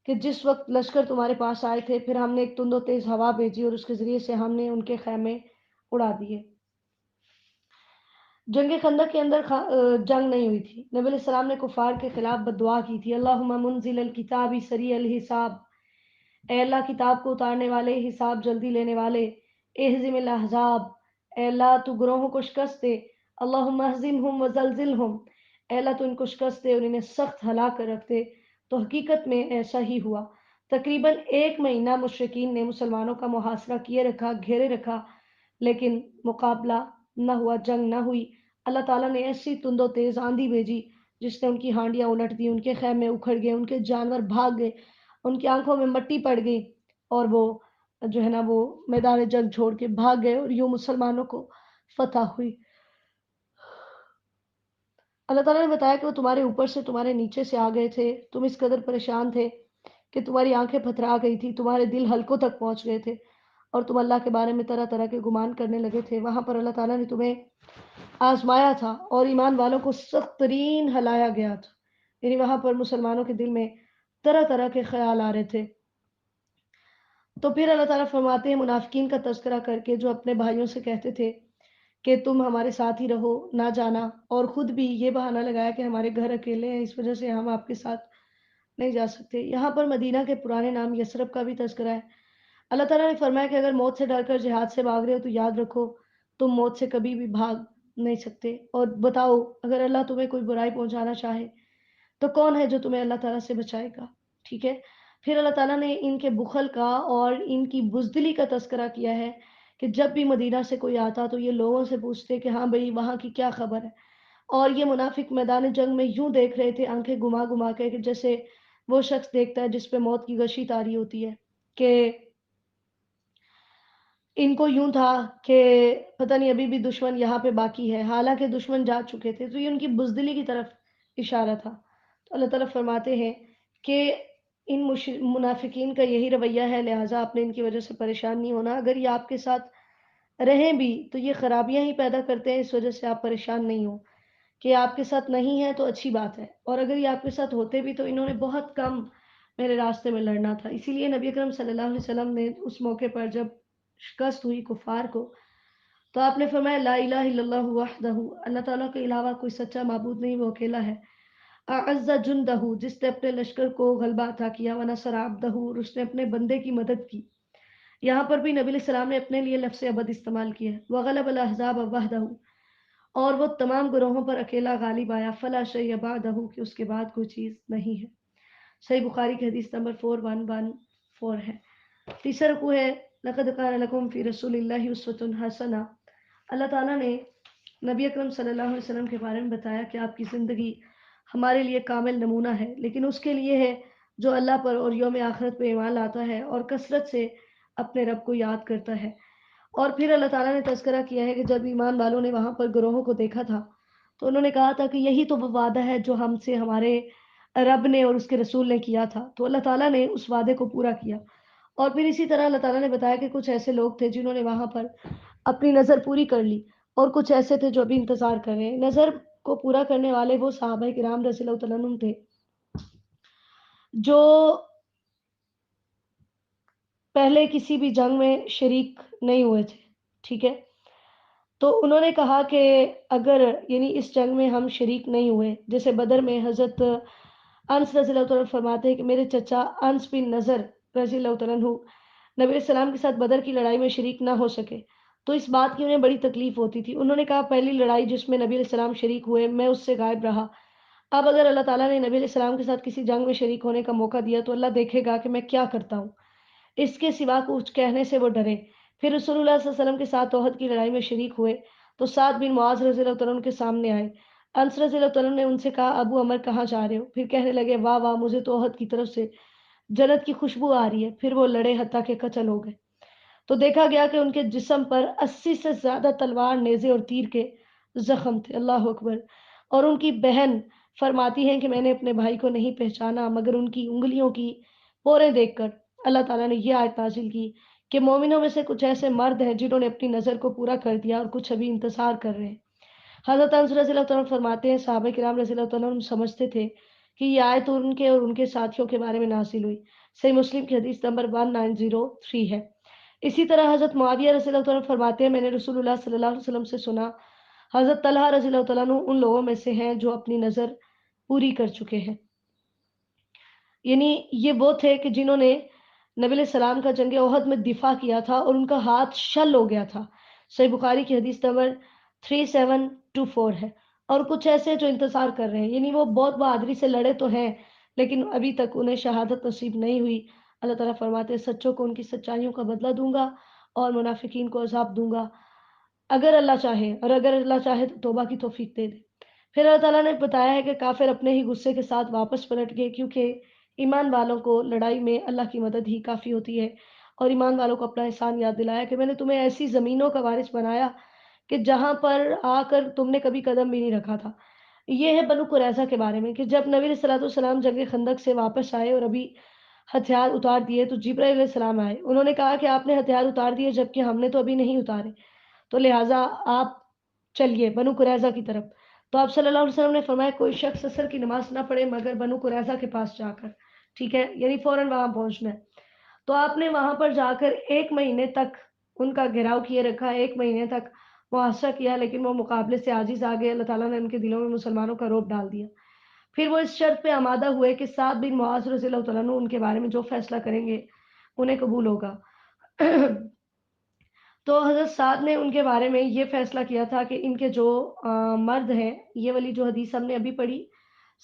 کہ جس وقت لشکر تمہارے پاس آئے تھے، پھر ہم نے ایک تند و تیز ہوا بھیجی اور اس کے ذریعے سے ہم نے ان کے خیمے اڑا دیے۔ جنگ خندق کے اندر جنگ نہیں ہوئی تھی۔ نبی علیہ السلام نے کفار کے خلاف بددعا کی تھی، اللہم منزل الکتاب سریع الحساب، اے اللہ کتاب کو اتارنے والے، حساب جلدی لینے والے، اہزم الاحزاب، اے اللہ تو گروہوں کو شکست دے، اللہم اہزمہم وزلزلہم، اے اللہ تو ان کو شکست دے اور انہیں سخت ہلا کر رکھ دے۔ تو حقیقت میں ایسا ہی ہوا۔ تقریباً 1 مہینہ مشرکین نے مسلمانوں کا محاصرہ کیے رکھا، گھیرے رکھا، لیکن مقابلہ نہ ہوا، جنگ نہ ہوئی۔ اللہ تعالیٰ نے ایسی تند و تیز آندھی بھیجی جس نے ان کی ہانڈیاں الٹ دی، ان کے خیمے اکھڑ گئے، ان کے جانور بھاگ گئے، ان کی آنکھوں میں مٹی پڑ گئی، اور وہ جو ہے نا وہ میدان جنگ چھوڑ کے بھاگ گئے، اور یوں مسلمانوں کو فتح ہوئی۔ اللہ تعالیٰ نے بتایا کہ وہ تمہارے اوپر سے تمہارے نیچے سے آ گئے تھے، تم اس قدر پریشان تھے کہ تمہاری آنکھیں پتھرا گئی تھی، تمہارے دل حلقوں تک پہنچ گئے تھے، اور تم اللہ کے بارے میں طرح طرح کے گمان کرنے لگے تھے۔ وہاں پر اللہ تعالیٰ نے تمہیں آزمایا تھا اور ایمان والوں کو سخت ترین ہلایا گیا تھا، یعنی وہاں پر مسلمانوں کے دل میں طرح طرح کے خیال آ رہے تھے۔ تو پھر اللہ تعالیٰ فرماتے ہیں منافقین کا تذکرہ کر کے، جو اپنے بھائیوں سے کہتے تھے کہ تم ہمارے ساتھ ہی رہو، نہ جانا، اور خود بھی یہ بہانہ لگایا کہ ہمارے گھر اکیلے ہیں، اس وجہ سے ہم آپ کے ساتھ نہیں جا سکتے۔ یہاں پر مدینہ کے پرانے نام یثرب کا بھی تذکرہ ہے۔ اللہ تعالیٰ نے فرمایا کہ اگر موت سے ڈر کر جہاد سے بھاگ رہے ہو تو یاد رکھو تم موت سے کبھی بھی بھاگ نہیں سکتے، اور بتاؤ اگر اللہ تمہیں کوئی برائی پہنچانا چاہے تو کون ہے جو تمہیں اللہ تعالیٰ سے بچائے گا؟ ٹھیک ہے۔ پھر اللہ تعالیٰ نے ان کے بخل کا اور ان کی بزدلی کا تذکرہ کیا ہے کہ جب بھی مدینہ سے کوئی آتا تو یہ لوگوں سے پوچھتے کہ ہاں بھئی وہاں کی کیا خبر ہے، اور یہ منافق میدان جنگ میں یوں دیکھ رہے تھے آنکھیں گما گما کے کہ جیسے وہ شخص دیکھتا ہے جس پہ موت کی غشی طاری ہوتی ہے، کہ ان کو یوں تھا کہ پتہ نہیں ابھی بھی دشمن یہاں پہ باقی ہے، حالانکہ دشمن جا چکے تھے۔ تو یہ ان کی بزدلی کی طرف اشارہ تھا۔ تو اللہ تعالیٰ فرماتے ہیں کہ ان منافقین کا یہی رویہ ہے، لہٰذا آپ نے ان کی وجہ سے پریشان نہیں ہونا۔ اگر یہ آپ کے ساتھ رہیں بھی تو یہ خرابیاں ہی پیدا کرتے ہیں، اس وجہ سے آپ پریشان نہیں ہو۔ کہ آپ کے ساتھ نہیں ہے تو اچھی بات ہے، اور اگر یہ آپ کے ساتھ ہوتے بھی تو انہوں نے بہت کم میرے راستے میں لڑنا تھا۔ اسی لیے نبی اکرم صلی اللہ علیہ وسلم نے اس موقع پر جب شکست ہوئی کفار کو، تو آپ نے فرمایا لا الہ الا اللہ وحدہ، اللہ تعالیٰ کے علاوہ کوئی سچا معبود نہیں، وہ اکیلا ہے۔ اعز جندہ، جس نے اپنے لشکر کو غلبہ عطا کیا، ونصر عبدہ، اور اس نے اپنے بندے کی مدد کی۔ یہاں پر بھی نبی علیہ السلام نے اپنے لیے لفظ عبد استعمال کیا ہے، وغلب الاحزاب وحدہ، اور وہ تمام گروہوں پر اکیلا غالب آیا، فلا شیء بعدہ، کہ اس کے بعد کوئی چیز نہیں ہے۔ صحیح بخاری کی حدیث نمبر 4114 ہے۔ تیسرا رکوع ہے لقد کان لکم فی رسول اللہ اسوۃ حسنہ۔ اللہ تعالیٰ نے نبی اکرم صلی اللہ علیہ وسلم کے بارے میں بتایا کہ آپ کی زندگی ہمارے لیے کامل نمونہ ہے، لیکن اس کے لیے ہے جو اللہ پر اور یوم آخرت پہ ایمان لاتا ہے اور کثرت سے اپنے رب کو یاد کرتا ہے۔ اور پھر اللہ تعالیٰ نے تذکرہ کیا ہے کہ جب ایمان والوں نے وہاں پر گروہوں کو دیکھا تھا تو انہوں نے کہا تھا کہ یہی تو وہ وعدہ ہے جو ہم سے ہمارے رب نے اور اس کے رسول نے کیا تھا۔ تو اللہ تعالیٰ نے اس وعدے کو پورا کیا۔ اور پھر اسی طرح اللہ تعالیٰ نے بتایا کہ کچھ ایسے لوگ تھے جنہوں نے وہاں پر اپنی نظر پوری کر لی، اور کچھ ایسے تھے جو ابھی انتظار کر رہے ہیں۔ نظر کو پورا کرنے والے وہ صحابہ کرام رضی اللہ تعالیٰ عنہم تھے جو پہلے کسی بھی جنگ میں شریک نہیں ہوئے تھے، ٹھیک ہے؟ تو انہوں نے کہا کہ اگر یعنی اس جنگ میں ہم شریک نہیں ہوئے، جیسے بدر میں حضرت انس رضی اللہ تعالیٰ عنہ فرماتے ہیں کہ میرے چچا انس بن نضر رضی اللہ تعالیٰ عنہ نبی علیہ السلام کے ساتھ بدر کی لڑائی میں شریک نہ ہو سکے، تو اس بات کی انہیں بڑی تکلیف ہوتی تھی۔ انہوں نے کہا پہلی لڑائی جس میں نبی علیہ السلام شریک ہوئے میں اس سے غائب رہا، اب اگر اللہ تعالیٰ نے نبی علیہ السلام کے ساتھ کسی جنگ میں شریک ہونے کا موقع دیا تو اللہ دیکھے گا کہ میں کیا کرتا ہوں، اس کے سوا کچھ کہنے سے وہ ڈرے۔ پھر رسول اللہ صلی اللہ علیہ وسلم کے ساتھ احد کی لڑائی میں شریک ہوئے تو سعد بن معاذ رضی اللہ تعالیٰ عنہ کے سامنے آئے۔ انس رضی اللہ تعالیٰ عنہ نے ان سے کہا ابو عمر کہاں جا رہے ہو؟ پھر کہنے لگے واہ واہ مجھے تو احد کی طرف سے جنت کی خوشبو آ رہی ہے۔ پھر وہ لڑے حتیٰ کہ قتل ہو گئے، تو دیکھا گیا کہ ان کے جسم پر 80 سے زیادہ تلوار، نیزے اور تیر کے زخم تھے۔ اللہ اکبر۔ اور ان کی بہن فرماتی ہیں کہ میں نے اپنے بھائی کو نہیں پہچانا مگر ان کی انگلیوں کی پوریں دیکھ کر۔ اللہ تعالیٰ نے یہ آیت نازل کی کہ مومنوں میں سے کچھ ایسے مرد ہیں جنہوں نے اپنی نظر کو پورا کر دیا اور کچھ ابھی انتظار کر رہے ہیں۔ حضرت انس رضی اللہ تعالیٰ عنہ فرماتے ہیں صحابہ کرام رضی اللہ تعالیٰ عنہ سمجھتے تھے کہ یہ آیت ان کے اور ان کے ساتھیوں کے بارے میں نازل ہوئی۔ صحیح مسلم کی حدیث نمبر 1903 ہے۔ اسی طرح حضرت معاویہ رضی اللہ تعالیٰ عنہ فرماتے ہیں میں نے رسول اللہ صلی اللہ علیہ وسلم سے سنا، حضرت طلحہ رضی اللہ تعالیٰ عنہ ان لوگوں میں سے ہیں جو اپنی نظر پوری کر چکے ہیں، یعنی یہ وہ تھے کہ جنہوں نے نبی علیہ السلام کا جنگ احد میں دفاع کیا تھا اور ان کا ہاتھ شل ہو گیا تھا۔ صحیح بخاری کی حدیث نمبر 3724 ہے۔ اور کچھ ایسے جو انتظار کر رہے ہیں، یعنی وہ بہت بہادری سے لڑے تو ہیں لیکن ابھی تک انہیں شہادت نصیب نہیں ہوئی۔ اللہ تعالیٰ فرماتے ہیں سچوں کو ان کی سچائیوں کا بدلہ دوں گا اور منافقین کو عذاب دوں گا اگر اللہ چاہے، اور اگر اللہ چاہے تو توبہ کی توفیق دے دے۔ پھر اللہ تعالیٰ نے بتایا ہے کہ کافر اپنے ہی غصے کے ساتھ واپس پلٹ گئے، کیونکہ ایمان والوں کو لڑائی میں اللہ کی مدد ہی کافی ہوتی ہے، اور ایمان والوں کو اپنا احسان یاد دلایا کہ میں نے تمہیں ایسی زمینوں کا وارث بنایا کہ جہاں پر آ کر تم نے کبھی قدم بھی نہیں رکھا تھا۔ یہ ہے بنو قریظہ کے بارے میں کہ جب نبی صلی اللہ علیہ وسلم جنگ خندق سے واپس آئے اور ابھی ہتھیار اتار دیے تو جبرائیل علیہ السلام آئے۔ انہوں نے کہا کہ آپ نے ہتھیار اتار دیے جبکہ ہم نے تو ابھی نہیں اتارے، تو لہٰذا آپ چلیے بنو قریظہ کی طرف۔ تو آپ صلی اللہ علیہ وسلم نے فرمایا کوئی شخص عصر کی نماز نہ پڑھے مگر بنو قریظہ کے پاس جا کر، ٹھیک ہے، یعنی فوراً وہاں پہنچنا ہے۔ تو آپ نے وہاں پر جا کر 1 مہینے تک ان کا گھیراؤ کیے رکھا، 1 مہینے تک محاصرہ کیا، لیکن وہ مقابلے سے عاجز آ گئے۔ اللہ تعالیٰ نے ان کے دلوں میں مسلمانوں کا رعب ڈال دیا۔ پھر وہ اس شرط پہ آمادہ ہوئے کہ سعد بن معاذ رضی اللہ تعالیٰ عنہ ان کے بارے میں جو فیصلہ کریں گے انہیں قبول ہوگا۔ تو حضرت سعد نے ان کے بارے میں یہ فیصلہ کیا تھا کہ ان کے جو مرد ہیں، یہ والی جو حدیث ہم نے ابھی پڑھی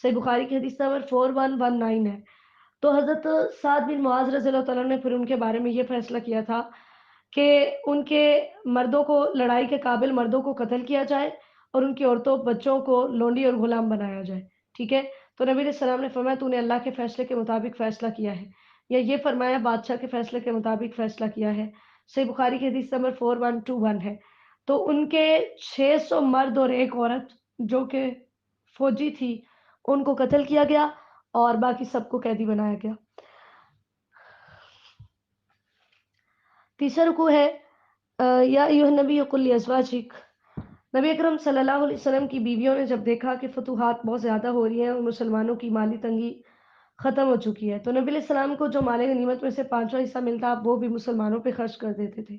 صحیح بخاری کی حدیث نمبر 4119 ہے، تو حضرت سعد بن معاذ رضی اللہ تعالیٰ نے پھر ان کے بارے میں یہ فیصلہ کیا تھا کہ ان کے مردوں کو، لڑائی کے قابل مردوں کو قتل کیا جائے اور ان کی عورتوں بچوں کو لونڈی اور غلام بنایا جائے، ٹھیک ہے۔ تو نبی علیہ السلام نے فرمایا تو نے اللہ کے فیصلے کے مطابق فیصلہ کیا ہے، یا یہ فرمایا بادشاہ کے فیصلے کے مطابق فیصلہ کیا ہے۔ صحیح بخاری کی حدیث نمبر 4121 ہے۔ تو ان کے 600 مرد اور ایک عورت جو کہ فوجی تھی ان کو قتل کیا گیا اور باقی سب کو قیدی بنایا گیا۔ تیسرا رکوع ہے یا ایھا النبی قل لازواجک۔ نبی اکرم صلی اللہ علیہ وسلم کی بیویوں نے جب دیکھا کہ فتوحات بہت زیادہ ہو رہی ہیں اور مسلمانوں کی مالی تنگی ختم ہو چکی ہے، تو نبی علیہ السلام کو جو مال غنیمت میں سے 5واں حصہ ملتا وہ بھی مسلمانوں پہ خرچ کر دیتے تھے،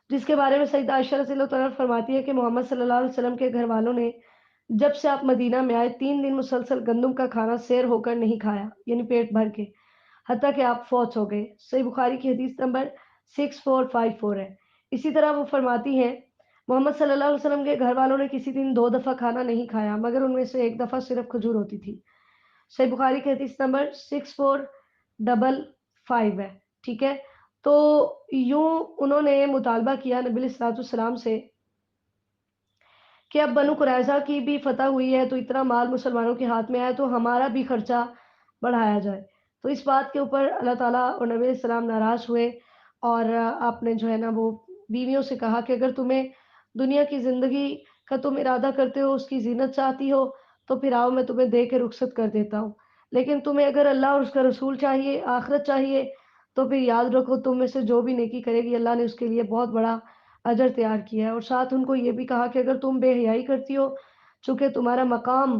جس کے بارے میں سیدہ عائشہ رضی اللہ تعالیٰ عنہ فرماتی ہے کہ محمد صلی اللہ علیہ وسلم کے گھر والوں نے جب سے آپ مدینہ میں آئے 3 دن مسلسل گندم کا کھانا سیر ہو کر نہیں کھایا، یعنی پیٹ بھر کے، حتیٰ کہ آپ فوت ہو گئے۔ صحیح بخاری کی حدیث نمبر 6454 ہے۔ اسی طرح وہ فرماتی ہیں محمد صلی اللہ علیہ وسلم کے گھر والوں نے کسی دن 2 دفعہ کھانا نہیں کھایا مگر ان میں سے ایک دفعہ صرف کھجور ہوتی تھی۔ صحیح بخاری کی حدیث نمبر 6455 ہے، ٹھیک ہے۔ تو یوں انہوں نے مطالبہ کیا نبی علیہ الصلوۃ والسلام سے کہ اب بنو قریظہ کی بھی فتح ہوئی ہے تو اتنا مال مسلمانوں کے ہاتھ میں آیا تو ہمارا بھی خرچہ بڑھایا جائے۔ تو اس بات کے اوپر اللہ تعالیٰ اور نبی علیہ السلام ناراض ہوئے اور آپ نے جو ہے نا وہ بیویوں سے کہا کہ اگر تمہیں دنیا کی زندگی کا تم ارادہ کرتے ہو، اس کی زینت چاہتی ہو تو پھر آؤ میں تمہیں دے کے رخصت کر دیتا ہوں، لیکن تمہیں اگر اللہ اور اس کا رسول چاہیے، آخرت چاہیے، تو پھر یاد رکھو تم میں سے جو بھی نیکی کرے گی اللہ نے اس کے لیے بہت بڑا اجر تیار کیا ہے۔ اور ساتھ ان کو یہ بھی کہا کہ اگر تم بے حیائی کرتی ہو، چونکہ تمہارا مقام